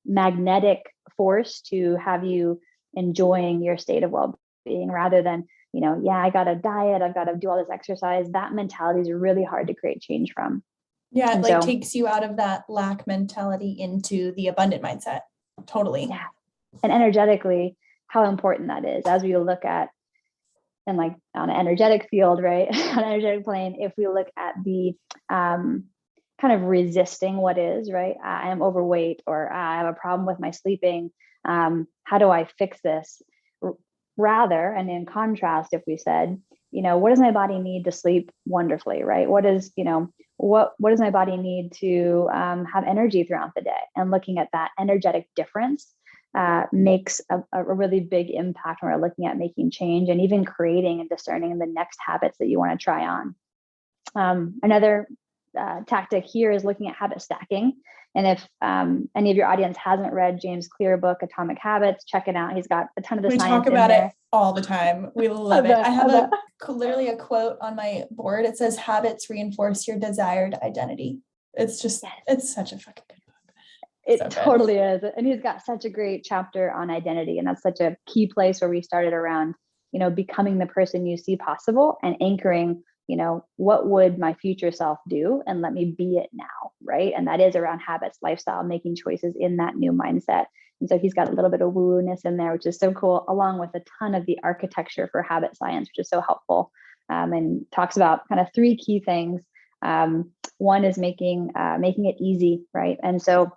magnetic force to have you enjoying your state of well-being, rather than, I got to diet, I've got to do all this exercise. That mentality is really hard to create change from. Yeah, it takes you out of that lack mentality into the abundant mindset. Totally. Yeah. And energetically, how important that is as we look at, and like on an energetic field, right? On an energetic plane, if we look at the kind of resisting what is, right? I am overweight, or I have a problem with my sleeping. How do I fix this? Rather, and in contrast, if we said, what does my body need to sleep wonderfully, right? What does my body need to have energy throughout the day? And looking at that energetic difference makes a really big impact when we're looking at making change and even creating and discerning the next habits that you want to try on. Another tactic here is looking at habit stacking. And if any of your audience hasn't read James Clear's book, Atomic Habits, check it out. He's got a ton of the science in there. We talk about it all the time. We love it. I have literally a quote on my board. It says, habits reinforce your desired identity. It's just, It's such a fucking good book. It totally is. And he's got such a great chapter on identity. And that's such a key place where we started around, becoming the person you see possible and anchoring, what would my future self do? And let me be it now. Right. And that is around habits, lifestyle, making choices in that new mindset. And so he's got a little bit of woo-ness in there, which is so cool, along with a ton of the architecture for habit science, which is so helpful. And talks about kind of three key things. One is making it easy. Right. And so,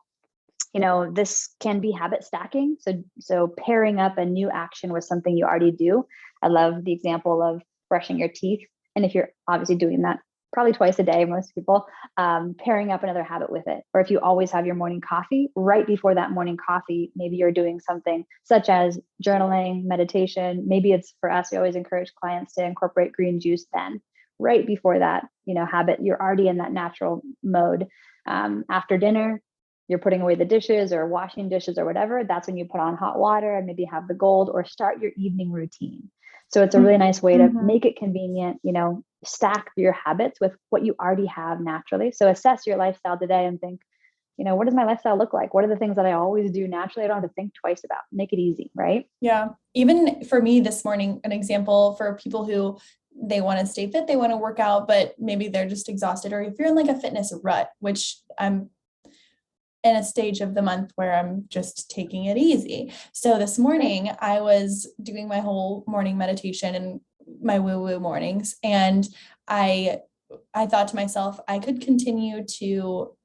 this can be habit stacking. So pairing up a new action with something you already do. I love the example of brushing your teeth. And if you're obviously doing that probably twice a day, most people, pairing up another habit with it. Or if you always have your morning coffee, right before that morning coffee, maybe you're doing something such as journaling, meditation. Maybe it's, for us, we always encourage clients to incorporate green juice then. Right before that, habit, you're already in that natural mode. After dinner, you're putting away the dishes or washing dishes or whatever. That's when you put on hot water and maybe have the gold, or start your evening routine. So it's a really nice way to make it convenient, stack your habits with what you already have naturally. So assess your lifestyle today and think, what does my lifestyle look like? What are the things that I always do naturally? I don't have to think twice about. Make it easy, right? Yeah. Even for me this morning, an example for people who they want to stay fit, they want to work out, but maybe they're just exhausted. Or if you're in like a fitness rut, which I'm in a stage of the month where I'm just taking it easy. So this morning I was doing my whole morning meditation and my woo-woo mornings. And I thought to myself, I could continue to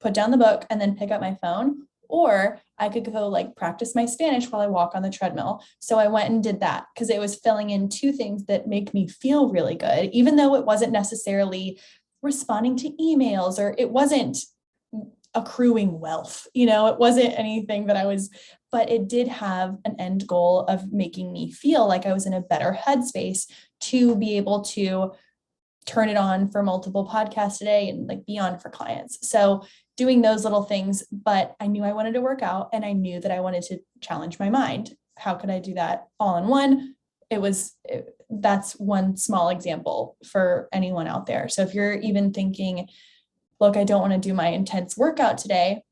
put down the book and then pick up my phone, or I could go like practice my Spanish while I walk on the treadmill. So I went and did that because it was filling in two things that make me feel really good, even though it wasn't necessarily responding to emails or it wasn't accruing wealth. It wasn't anything that but it did have an end goal of making me feel like I was in a better headspace to be able to turn it on for multiple podcasts a day and like be on for clients. So doing those little things, but I knew I wanted to work out and I knew that I wanted to challenge my mind. How could I do that all in one? That's one small example for anyone out there. So if you're even thinking, look, I don't want to do my intense workout today,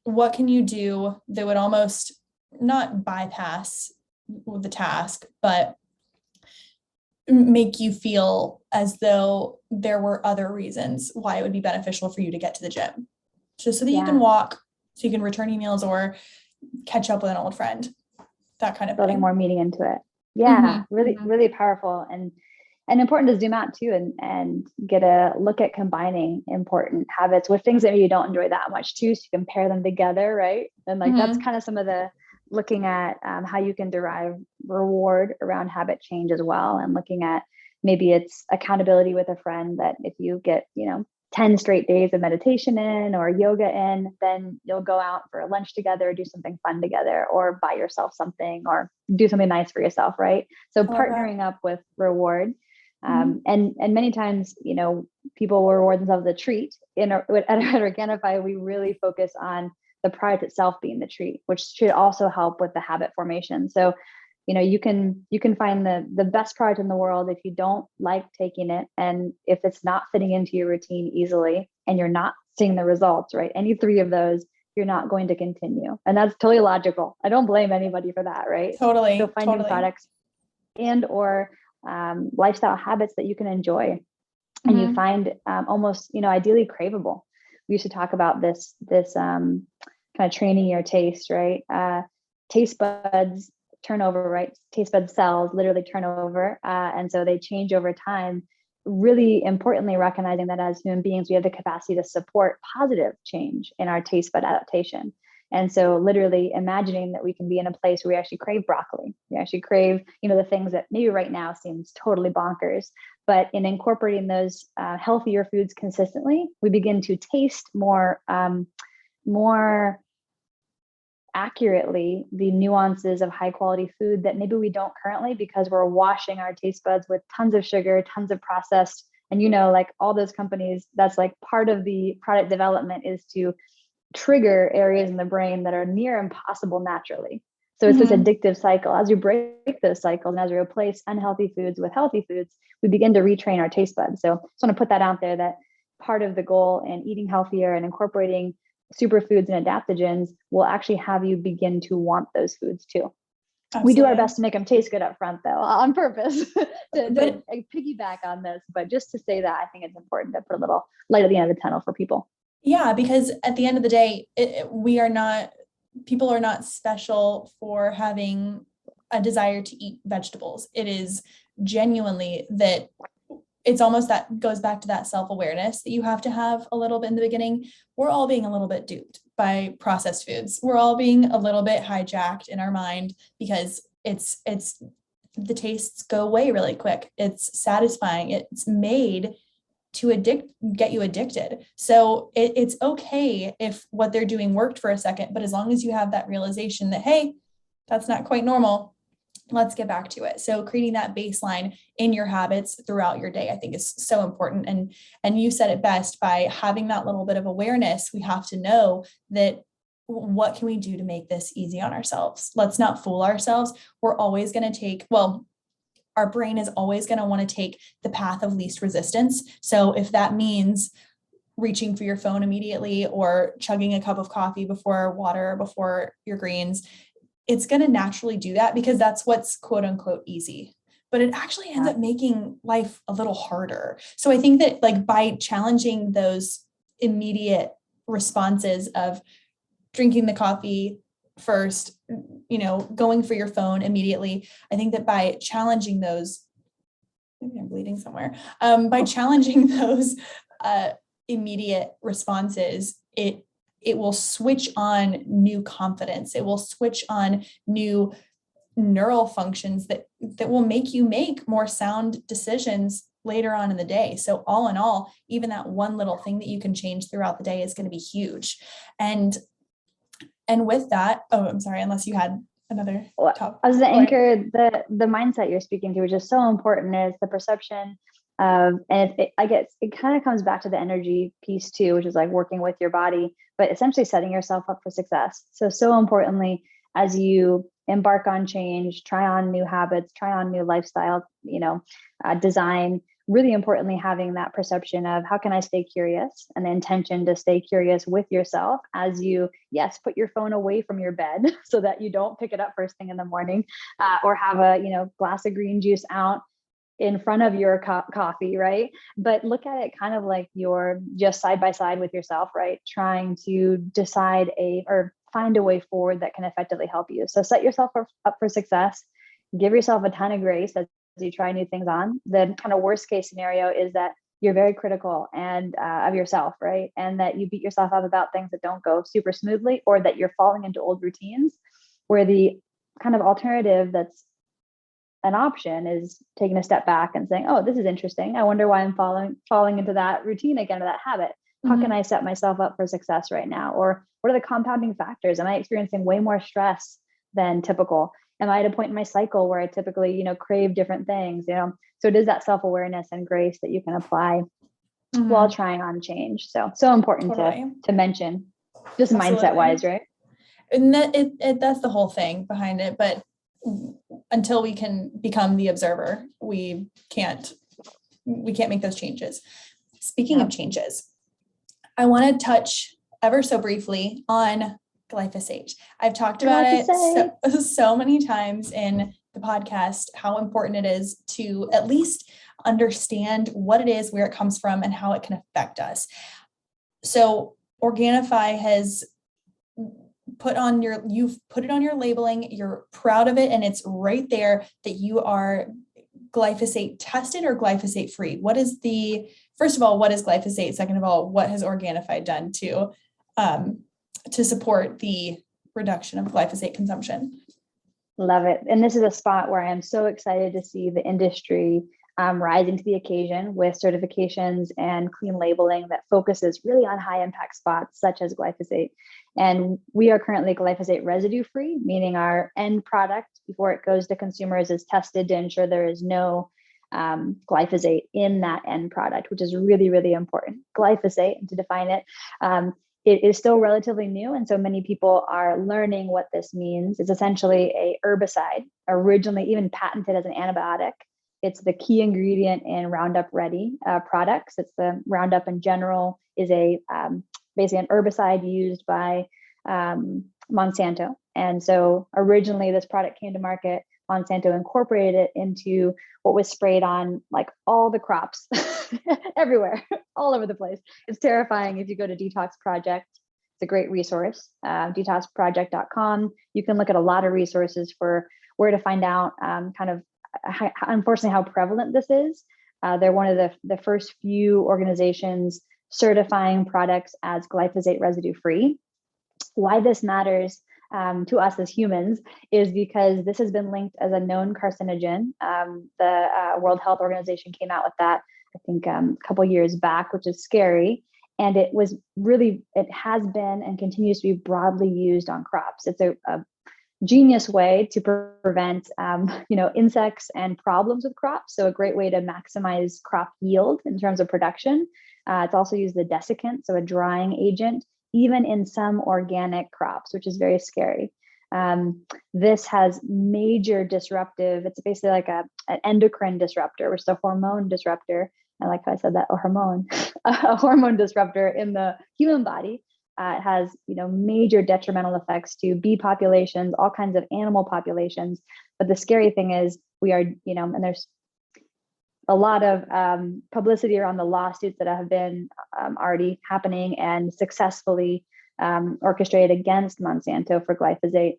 what can you do that would almost not bypass the task, but make you feel as though there were other reasons why it would be beneficial for you to get to the gym, just so that you can walk, so you can return emails or catch up with an old friend, that kind of building thing. more meaning into it. Yeah. Really, really powerful and important to zoom out too and get a look at combining important habits with things that you don't enjoy that much too, so you can pair them together, right? And like that's kind of some of the looking at how you can derive reward around habit change as well, and looking at maybe it's accountability with a friend, that if you get 10 straight days of meditation in or yoga in, then you'll go out for lunch together, do something fun together, or buy yourself something or do something nice for yourself, right? So partnering up with reward. And many times, people will reward themselves with a treat. At Organifi, we really focus on the product itself being the treat, which should also help with the habit formation. So, you can find the best product in the world if you don't like taking it, and if it's not fitting into your routine easily, and you're not seeing the results, right? Any three of those, you're not going to continue, and that's totally logical. I don't blame anybody for that, right? Totally. So finding products and or lifestyle habits that you can enjoy, and you find almost ideally craveable. We used to talk about this kind of training your taste, right? Taste buds turn over, right? Taste bud cells literally turn over, and so they change over time. Really importantly, recognizing that as human beings, we have the capacity to support positive change in our taste bud adaptation. And so literally imagining that we can be in a place where we actually crave broccoli, we actually crave, the things that maybe right now seems totally bonkers, but in incorporating those healthier foods consistently, we begin to taste more accurately the nuances of high quality food that maybe we don't currently, because we're washing our taste buds with tons of sugar, tons of processed, and like all those companies, that's like part of the product development is to trigger areas in the brain that are near impossible naturally. So it's this addictive cycle. As you break those cycles and as we replace unhealthy foods with healthy foods, we begin to retrain our taste buds. So I just want to put that out there, that part of the goal in eating healthier and incorporating superfoods and adaptogens will actually have you begin to want those foods too. Absolutely. We do our best to make them taste good up front, though, on purpose to piggyback on this. But just to say that, I think it's important to put a little light at the end of the tunnel for people. Yeah, because at the end of the day, people are not special for having a desire to eat vegetables. It is genuinely that it's almost that goes back to that self-awareness that you have to have a little bit in the beginning. We're all being a little bit duped by processed foods. We're all being a little bit hijacked in our mind because it's the tastes go away really quick. It's satisfying. It's made to get you addicted. So it's okay if what they're doing worked for a second, but as long as you have that realization that, hey, that's not quite normal, let's get back to it. So creating that baseline in your habits throughout your day, I think is so important. And you said it best, by having that little bit of awareness, we have to know that what can we do to make this easy on ourselves? Let's not fool ourselves. We're always going to our brain is always going to want to take the path of least resistance. So if that means reaching for your phone immediately or chugging a cup of coffee before water, before your greens, it's going to naturally do that because that's what's quote unquote easy. but it actually ends up making life a little harder. So I think that like by challenging those immediate responses of drinking the coffee first, going for your phone immediately, I think that by challenging those, maybe I'm bleeding somewhere, by challenging those immediate responses, it will switch on new confidence. It will switch on new neural functions that will make you make more sound decisions later on in the day. So all in all, even that one little thing that you can change throughout the day is going to be huge. And with that, I'm sorry, unless you had another top. As the anchor, the mindset you're speaking to, which is so important, is the perception of, and I guess it kind of comes back to the energy piece too, which is like working with your body, but essentially setting yourself up for success. So importantly, as you embark on change, try on new habits, try on new lifestyle, design, really importantly, having that perception of how can I stay curious, and the intention to stay curious with yourself as you, yes, put your phone away from your bed so that you don't pick it up first thing in the morning, or have a, glass of green juice out in front of your coffee, right? But look at it kind of like you're just side by side with yourself, right? Trying to decide or find a way forward that can effectively help you. So set yourself up for success, give yourself a ton of grace as you try new things on. The kind of worst case scenario is that you're very critical and of yourself, right? And that you beat yourself up about things that don't go super smoothly, or that you're falling into old routines, where the kind of alternative that's an option is taking a step back and saying, oh, this is interesting. I wonder why I'm falling into that routine again, or that habit. How can I set myself up for success right now? Or what are the compounding factors? Am I experiencing way more stress than typical? Am I at a point in my cycle where I typically, crave different things, So it is that self-awareness and grace that you can apply while trying on change. So important to mention, just mindset wise, right? And that's the whole thing behind it. But until we can become the observer, we can't make those changes. Speaking of changes, I want to touch ever so briefly on glyphosate. I've talked about it so many times in the podcast, how important it is to at least understand what it is, where it comes from, and how it can affect us. So Organifi has you've put it on your labeling, you're proud of it, and it's right there that you are glyphosate tested or glyphosate free. First of all, what is glyphosate? Second of all, what has Organifi done to support the reduction of glyphosate consumption? Love it. And this is a spot where I'm so excited to see the industry rising to the occasion with certifications and clean labeling that focuses really on high impact spots such as glyphosate. And we are currently glyphosate residue free, meaning our end product before it goes to consumers is tested to ensure there is no glyphosate in that end product, which is really, really important. Glyphosate, and to define it, it is still relatively new, and so many people are learning what this means. It's essentially a herbicide, originally even patented as an antibiotic. It's the key ingredient in Roundup Ready products. It's the Roundup in general is basically an herbicide used by Monsanto. And so originally this product came to market. Monsanto incorporated it into what was sprayed on like all the crops everywhere, all over the place. It's terrifying. If you go to Detox Project, it's a great resource, detoxproject.com. You can look at a lot of resources for where to find out unfortunately how prevalent this is. They're one of the first few organizations certifying products as glyphosate residue free. Why this matters to us as humans is because this has been linked as a known carcinogen. The World Health Organization came out with that, I think, a couple years back, which is scary. And it has been and continues to be broadly used on crops. It's a genius way to prevent, insects and problems with crops. So a great way to maximize crop yield in terms of production. It's also used as a desiccant, so a drying agent, even in some organic crops, which is very scary. This has major disruptive, it's basically like an endocrine disruptor, which is a hormone disruptor. I like how I said that, a hormone disruptor in the human body. It has, major detrimental effects to bee populations, all kinds of animal populations. But the scary thing is we are, and there's a lot of publicity around the lawsuits that have been already happening and successfully orchestrated against Monsanto for glyphosate.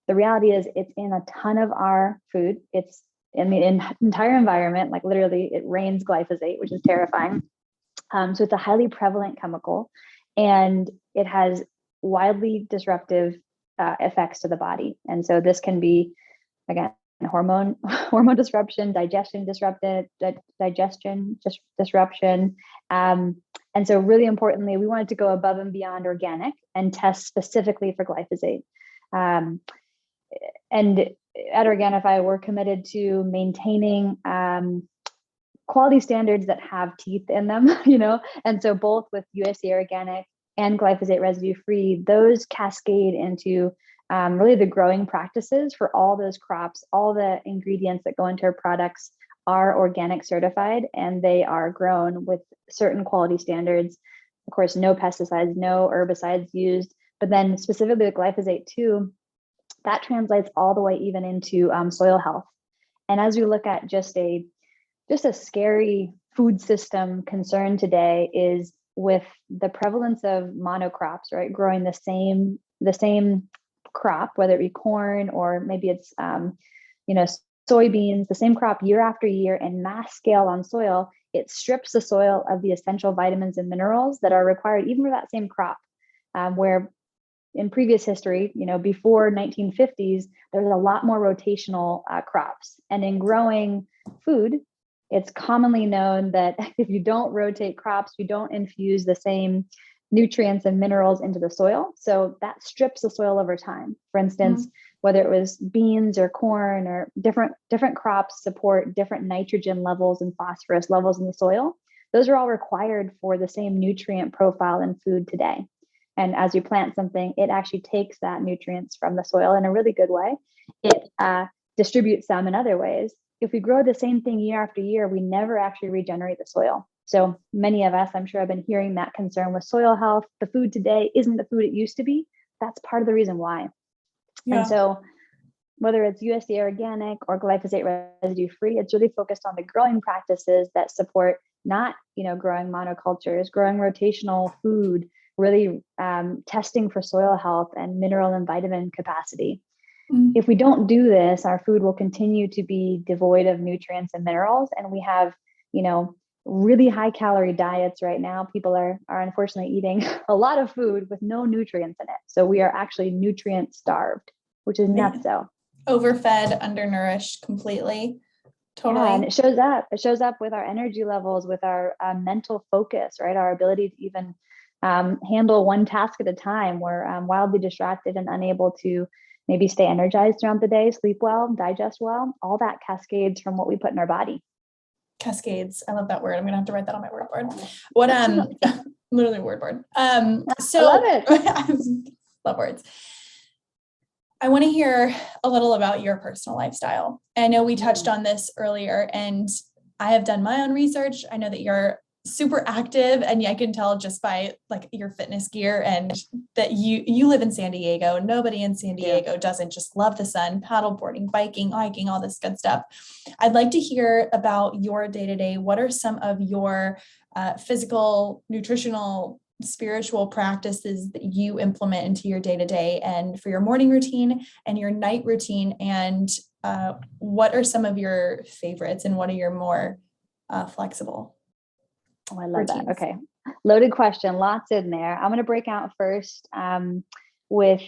The reality is it's in a ton of our food. It's in the entire environment, like literally it rains glyphosate, which is terrifying. So it's a highly prevalent chemical, and it has wildly disruptive effects to the body. And so this can be, again, hormone disruption, digestion disruption. And so really importantly, we wanted to go above and beyond organic and test specifically for glyphosate. And at Organifi, we're committed to maintaining quality standards that have teeth in them, and so both with USDA organic and glyphosate residue free, those cascade into really the growing practices for all those crops. All the ingredients that go into our products are organic certified, and they are grown with certain quality standards. Of course, no pesticides, no herbicides used, but then specifically the glyphosate too, that translates all the way even into soil health. And as we look at just a scary food system concern today is with the prevalence of monocrops, right? Growing the same crop, whether it be corn or maybe it's, soybeans, the same crop year after year in mass scale on soil, it strips the soil of the essential vitamins and minerals that are required even for that same crop, where in previous history, before 1950s, there's a lot more rotational crops. And in growing food, it's commonly known that if you don't rotate crops, you don't infuse the same nutrients and minerals into the soil. So that strips the soil over time. For instance, whether it was beans or corn or different crops support different nitrogen levels and phosphorus levels in the soil. Those are all required for the same nutrient profile in food today. And as you plant something, it actually takes that nutrients from the soil in a really good way. It distributes them in other ways. If we grow the same thing year after year, we never actually regenerate the soil. So many of us, I'm sure, have been hearing that concern with soil health. The food today isn't the food it used to be. That's part of the reason why. Yeah. And so whether it's USDA organic or glyphosate residue free, it's really focused on the growing practices that support not, growing monocultures, growing rotational food, really testing for soil health and mineral and vitamin capacity. If we don't do this, our food will continue to be devoid of nutrients and minerals. And we have, really high calorie diets right now. People are unfortunately eating a lot of food with no nutrients in it. So we are actually nutrient starved, which is nuts. So overfed, undernourished completely. Totally. Yeah, and it shows up. It shows up with our energy levels, with our mental focus, right? Our ability to even handle one task at a time. We're wildly distracted and unable to maybe stay energized throughout the day, sleep well, digest well. All that cascades from what we put in our body. Cascades. I love that word. I'm going to have to write that on my word board. What, literally word board. So I love it. Love words. I want to hear a little about your personal lifestyle. I know we touched on this earlier, and I have done my own research. I know that you're super active, and I can tell just by like your fitness gear and that you live in San Diego. Nobody in San Diego doesn't just love the sun, paddleboarding, biking, hiking, all this good stuff. I'd like to hear about your day-to-day. What are some of your physical, nutritional, spiritual practices that you implement into your day-to-day and for your morning routine and your night routine? And what are some of your favorites and what are your more flexible? Oh, I love routines? That. Okay. Loaded question. Lots in there. I'm going to break out first with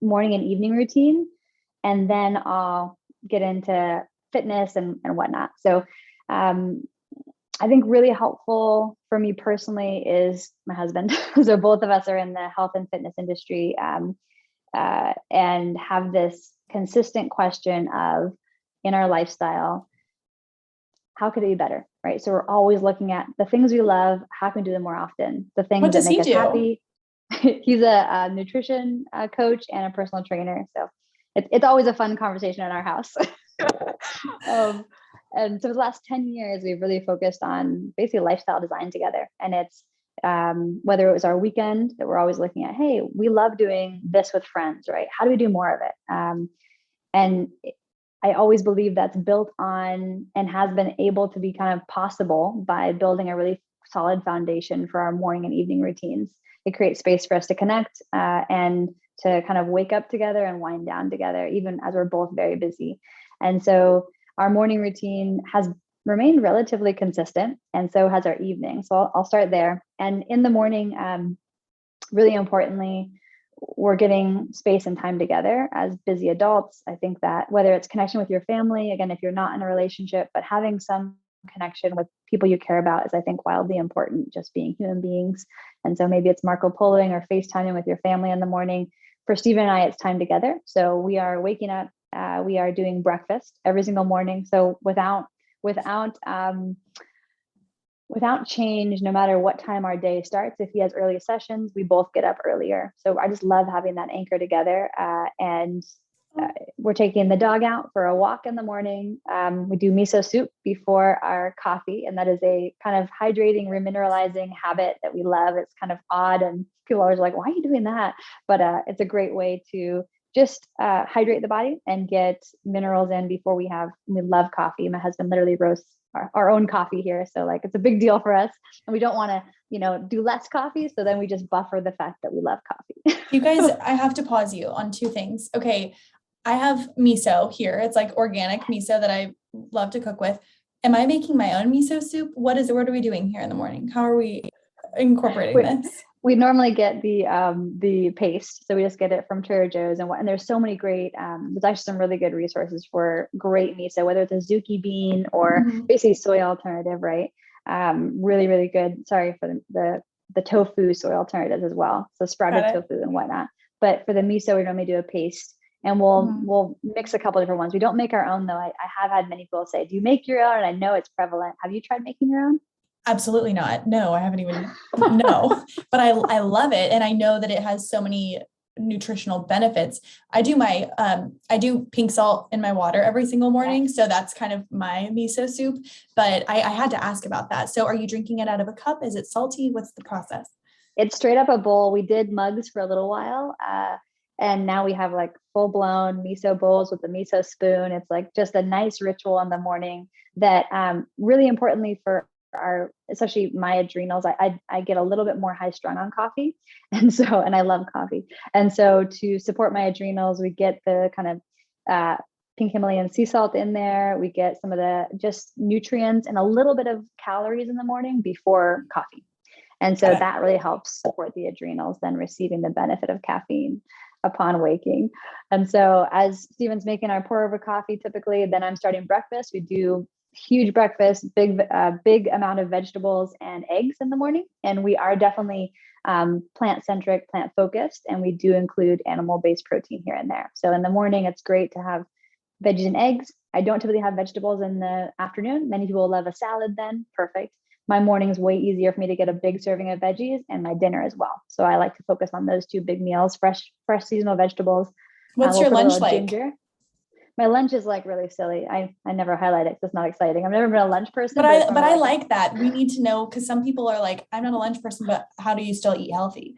morning and evening routine, and then I'll get into fitness and whatnot. So I think really helpful for me personally is my husband. So both of us are in the health and fitness industry and have this consistent question of, in our lifestyle, how could it be better, right? So we're always looking at the things we love. How can we do them more often? The things that make us happy. He's a nutrition coach and a personal trainer. So it's always a fun conversation in our house. And so for the last 10 years, we've really focused on basically lifestyle design together. And it's whether it was our weekend that we're always looking at, hey, we love doing this with friends, right? How do we do more of it? And I always believe that's built on and has been able to be kind of possible by building a really solid foundation for our morning and evening routines. It creates space for us to connect and to kind of wake up together and wind down together, even as we're both very busy. And so our morning routine has remained relatively consistent, and so has our evening. So I'll start there. And in the morning, really importantly, we're getting space and time together as busy adults. I think that whether it's connection with your family, again, if you're not in a relationship, but having some connection with people you care about is, I think, wildly important, just being human beings. And so maybe it's Marco Poloing or FaceTiming with your family in the morning. For Stephen and I, it's time together. So we are waking up, we are doing breakfast every single morning. So without change, no matter what time our day starts, if he has early sessions, we both get up earlier. So I just love having that anchor together. And we're taking the dog out for a walk in the morning. We do miso soup before our coffee, and that is a kind of hydrating, remineralizing habit that we love. It's kind of odd, and people are always like, why are you doing that? But it's a great way to just hydrate the body and get minerals in before we love coffee. My husband literally roasts our own coffee here. So like, it's a big deal for us, and we don't want to, do less coffee. So then we just buffer the fact that we love coffee. You guys, I have to pause you on two things. Okay. I have miso here. It's like organic miso that I love to cook with. Am I making my own miso soup? What are we doing here in the morning? How are we incorporating this? We normally get the paste. So we just get it from Trader Joe's, and there's so many great, there's actually some really good resources for great miso, whether it's a zuki bean or basically soy alternative, right? Really, really good. Sorry for the tofu soy alternatives as well. So sprouted tofu and whatnot. But for the miso, we normally do a paste, and we'll mix a couple different ones. We don't make our own though. I have had many people say, do you make your own? And I know it's prevalent. Have you tried making your own? Absolutely not. No, I haven't even, no, but I love it. And I know that it has so many nutritional benefits. I do pink salt in my water every single morning. Yes. So that's kind of my miso soup, but I had to ask about that. So are you drinking it out of a cup? Is it salty? What's the process? It's straight up a bowl. We did mugs for a little while. And now we have like full blown miso bowls with the miso spoon. It's like just a nice ritual in the morning that really importantly for especially my adrenals, I get a little bit more high strung on coffee. And I love coffee. And so to support my adrenals, we get the kind of pink Himalayan sea salt in there. We get some of the just nutrients and a little bit of calories in the morning before coffee. And so that really helps support the adrenals, then receiving the benefit of caffeine upon waking. And so as Steven's making our pour over coffee, typically, then I'm starting breakfast. We do huge breakfast, big amount of vegetables and eggs in the morning. And we are definitely plant-centric, plant-focused, and we do include animal-based protein here and there. So in the morning, it's great to have veggies and eggs. I don't typically have vegetables in the afternoon. Many people love a salad then. Perfect. My morning is way easier for me to get a big serving of veggies, and my dinner as well. So I like to focus on those two big meals, fresh seasonal vegetables. What's your lunch like? Ginger. My lunch is like really silly. I never highlight it because it's not exciting. I've never been a lunch person. But I like that. We need to know, because some people are like, I'm not a lunch person, but how do you still eat healthy?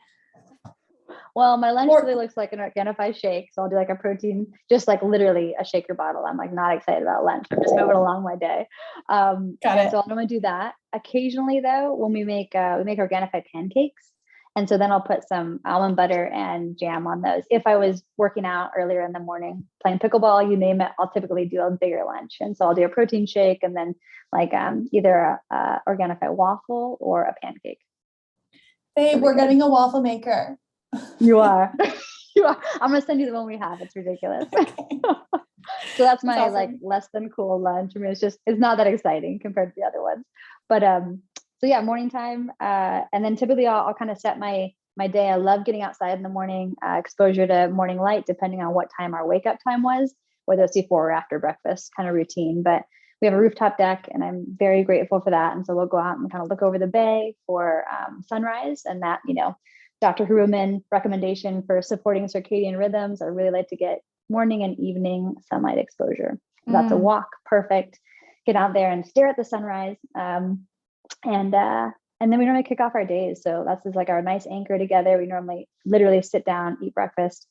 Well, my lunch really looks like an Organifi shake. So I'll do like a protein, just like literally a shaker bottle. I'm like not excited about lunch. I'm just moving along my day. So I'm going to do that. Occasionally though, when we make Organifi pancakes. And so then I'll put some almond butter and jam on those. If I was working out earlier in the morning, playing pickleball, you name it, I'll typically do a bigger lunch. And so I'll do a protein shake and then like either a Organifi waffle or a pancake. Babe, we're getting a waffle maker. You are. You are. I'm going to send you the one we have. It's ridiculous. Okay. So that's my awesome. Like less than cool lunch. I mean, it's not that exciting compared to the other ones. But so yeah, morning time. And then typically I'll kind of set my day. I love getting outside in the morning, exposure to morning light, depending on what time our wake up time was, whether it's before or after breakfast kind of routine. But we have a rooftop deck and I'm very grateful for that. And so we'll go out and kind of look over the bay for sunrise, and that, Dr. Huruman recommendation for supporting circadian rhythms. I really like to get morning and evening sunlight exposure. That's a walk. Perfect. Get out there and stare at the sunrise. And And then we normally kick off our days. So that's just like our nice anchor together. We normally literally sit down, eat breakfast,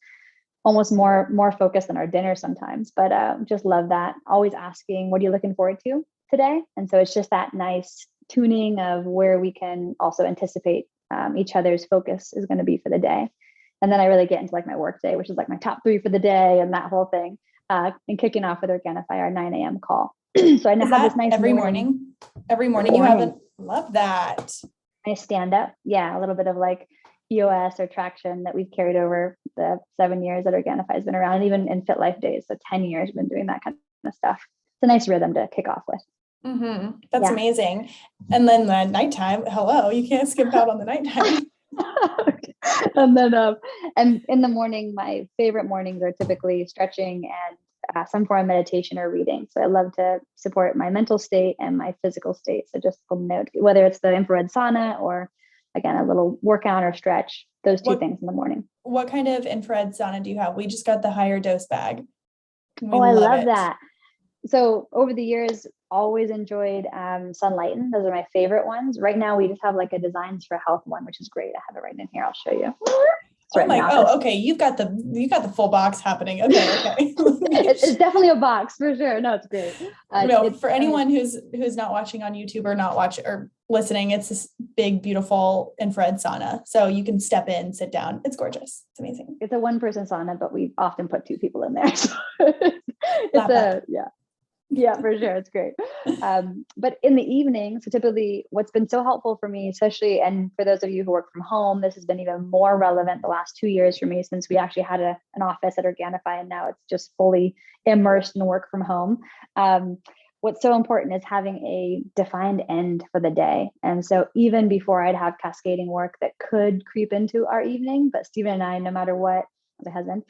almost more focused than our dinner sometimes, but just love that. Always asking, what are you looking forward to today? And so it's just that nice tuning of where we can also anticipate each other's focus is going to be for the day. And then I really get into like my work day, which is like my top 3 for the day and that whole thing. And kicking off with Organifi, our 9 a.m. call. So I now have this nice every morning. Every morning you have it. Love that. I stand up. Yeah. A little bit of like EOS or traction that we've carried over the 7 years that Organifi has been around, and even in Fit Life days. So 10 years been doing that kind of stuff. It's a nice rhythm to kick off with. That's amazing. And then the nighttime, hello, you can't skip out on the nighttime. And then, and in the morning, my favorite mornings are typically stretching and some form of meditation or reading. So I love to support my mental state and my physical state. So just note, whether it's the infrared sauna or again, a little workout or stretch, those two things in the morning. What kind of infrared sauna do you have? We just got the higher dose bag. I love that. So over the years, always enjoyed Sunlighten. Those are my favorite ones. Right now, we just have like a Designs for Health one, which is great. I have it right in here. I'll show you. Okay. You've got the full box happening. Okay. It's definitely a box for sure. No, it's great. For anyone who's not watching on YouTube or not watching or listening, it's this big, beautiful infrared sauna. So you can step in, sit down. It's gorgeous. It's amazing. It's a 1-person sauna, but we often put 2 people in there. So yeah, for sure. It's great. But in the evening, so typically what's been so helpful for me, especially, and for those of you who work from home, this has been even more relevant the last 2 years for me, since we actually had an office at Organifi and now it's just fully immersed in work from home. What's so important is having a defined end for the day. And so even before I'd have cascading work that could creep into our evening, but Stephen and I, no matter what, my husband,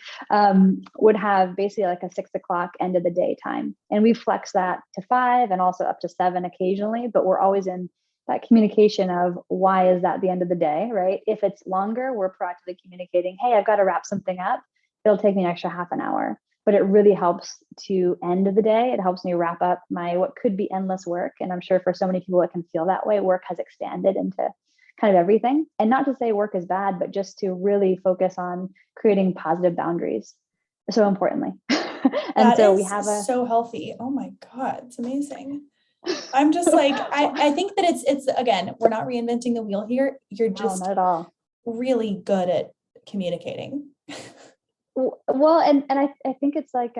would have basically like a 6 o'clock end of the day time. And we flex that to 5 and also up to 7 occasionally, but we're always in that communication of why is that the end of the day, right? If it's longer, we're proactively communicating, hey, I've got to wrap something up. It'll take me an extra half an hour, but it really helps to end the day. It helps me wrap up my, what could be endless work. And I'm sure for so many people it can feel that way. Work has expanded into kind of everything. And not to say work is bad, but just to really focus on creating positive boundaries so importantly. And so we have so healthy. Oh my God, it's amazing. I'm just like, I think that it's again, we're not reinventing the wheel here. You're just not at all really good at communicating. Well, and I think it's like,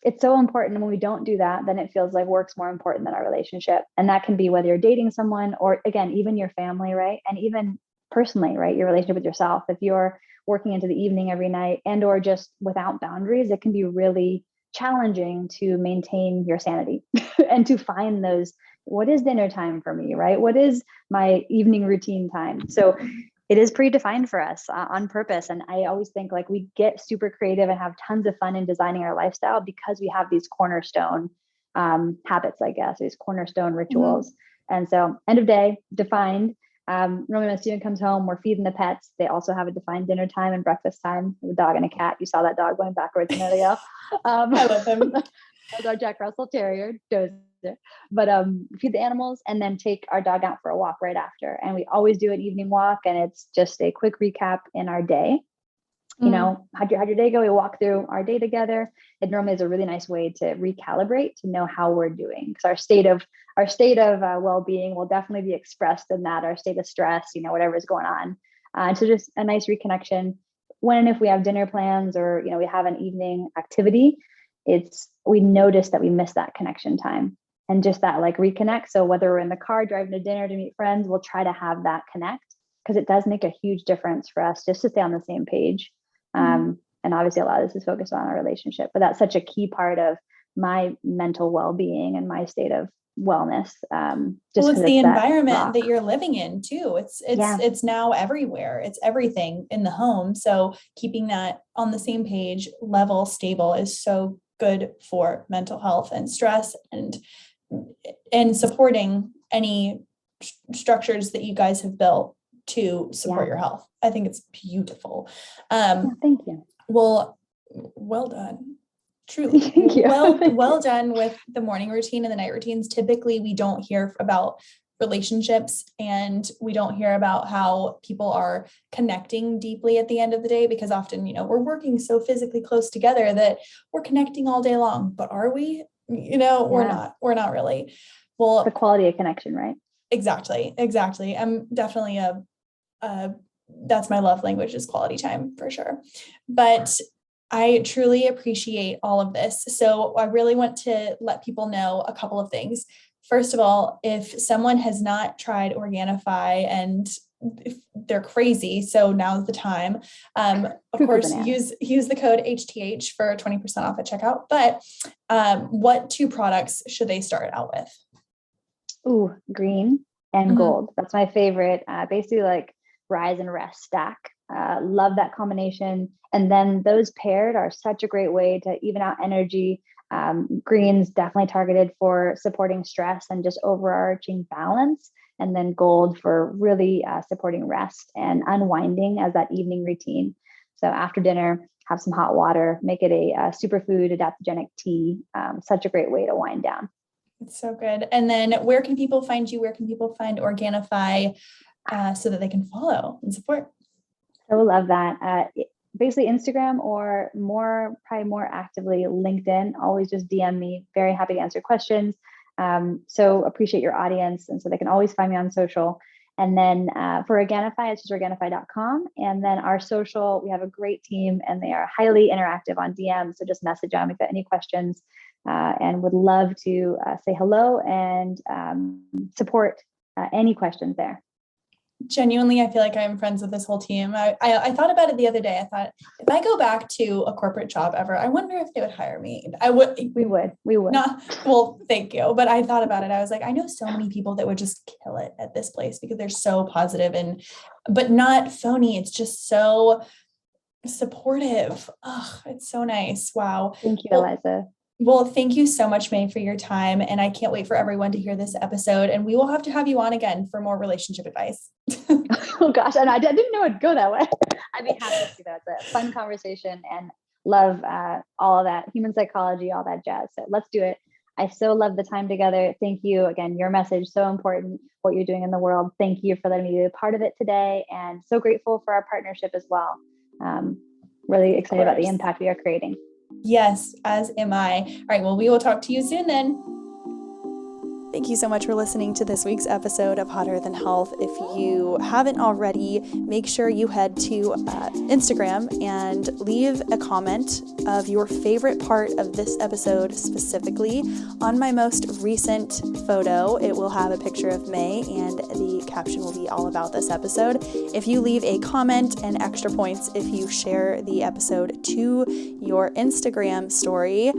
it's so important. And when we don't do that, then it feels like work's more important than our relationship. And that can be whether you're dating someone or again, even your family, right? And even personally, right? Your relationship with yourself. If you're working into the evening every night and or just without boundaries, it can be really challenging to maintain your sanity and to find those, what is dinner time for me, right? What is my evening routine time? So it is predefined for us on purpose. And I always think like we get super creative and have tons of fun in designing our lifestyle because we have these cornerstone habits, I guess, these cornerstone rituals. And so end of day, defined. Normally when a student comes home, we're feeding the pets. They also have a defined dinner time and breakfast time. A dog and a cat. You saw that dog going backwards a minute ago. I love him. That's our Jack Russell Terrier, Dozer. But feed the animals and then take our dog out for a walk right after. And we always do an evening walk, and it's just a quick recap in our day. You know, how'd your day go? We walk through our day together. It normally is a really nice way to recalibrate, to know how we're doing, because our state of well-being will definitely be expressed in that, our state of stress, you know, whatever is going on. And so just a nice reconnection. When, if we have dinner plans or, you know, we have an evening activity, we notice that we miss that connection time and just that like reconnect. So whether we're in the car driving to dinner to meet friends, we'll try to have that connect, because it does make a huge difference for us just to stay on the same page. And obviously a lot of this is focused on our relationship, but that's such a key part of my mental well-being and my state of wellness. It's the environment that you're living in too. It's now everywhere. It's everything in the home. So keeping that on the same page, level, stable is so good for mental health and stress and supporting any structures that you guys have built to support your health. I think it's beautiful. Thank you. Well done. Truly. Thank you. Well done with the morning routine and the night routines. Typically we don't hear about relationships, and we don't hear about how people are connecting deeply at the end of the day, because often, we're working so physically close together that we're connecting all day long, but are we? We're not really. Well, the quality of connection, right? Exactly. I'm definitely that's my love language, is quality time for sure. But I truly appreciate all of this. So I really want to let people know a couple of things. First of all, if someone has not tried Organifi and if they're crazy, so now's the time. Of course, use the code HTH for 20% off at checkout. But what 2 products should they start out with? Ooh, green and gold. That's my favorite. Basically like rise and rest stack. Love that combination. And then those paired are such a great way to even out energy. Green's definitely targeted for supporting stress and just overarching balance. And then gold for really supporting rest and unwinding as that evening routine. So after dinner, have some hot water, make it a superfood adaptogenic tea. Such a great way to wind down. It's so good. And then where can people find you? Where can people find Organifi so that they can follow and support? I will love that. Basically Instagram, or probably more actively LinkedIn. Always just DM me. Very happy to answer questions. So appreciate your audience. And so they can always find me on social. And then for Organifi, it's just Organifi.com. And then our social, we have a great team and they are highly interactive on DM. So just message them if you have any questions, and would love to say hello and support any questions there. Genuinely, I feel like I'm friends with this whole team. I thought about it the other day. I thought, if I go back to a corporate job ever, I wonder if they would hire me. We would. Not, well, thank you. But I thought about it. I was like, I know so many people that would just kill it at this place because they're so positive but not phony. It's just so supportive. Oh, it's so nice. Wow. Thank you, Eliza. Well, thank you so much, May, for your time. And I can't wait for everyone to hear this episode. And we will have you on again for more relationship advice. Oh, gosh. And I didn't know it'd go that way. I'd be happy to do that. It's a fun conversation and love all of that, human psychology, all that jazz. So let's do it. I so love the time together. Thank you. Again, your message, so important, what you're doing in the world. Thank you for letting me be a part of it today. And so grateful for our partnership as well. Really excited about the impact we are creating. Yes, as am I. All right, well, we will talk to you soon then. Thank you so much for listening to this week's episode of Hotter Than Health. If you haven't already, make sure you head to Instagram and leave a comment of your favorite part of this episode specifically. On my most recent photo, it will have a picture of May and the caption will be all about this episode. If you leave a comment, and extra points if you share the episode to your Instagram story,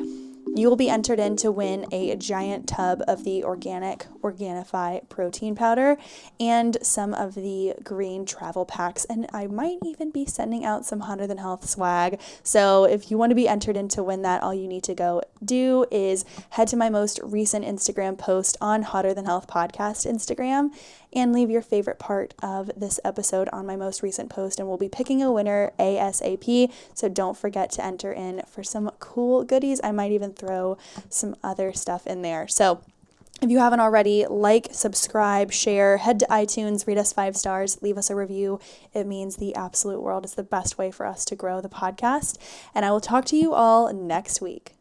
you will be entered in to win a giant tub of the organic Organifi protein powder and some of the green travel packs. And I might even be sending out some Hotter Than Health swag. So if you want to be entered in to win that, all you need to go do is head to my most recent Instagram post on Hotter Than Health podcast Instagram and leave your favorite part of this episode on my most recent post, and we'll be picking a winner ASAP. So don't forget to enter in for some cool goodies. I might even throw some other stuff in there. So if you haven't already, like, subscribe, share, head to iTunes, read us 5 stars, leave us a review. It means the absolute world. It's the best way for us to grow the podcast. And I will talk to you all next week.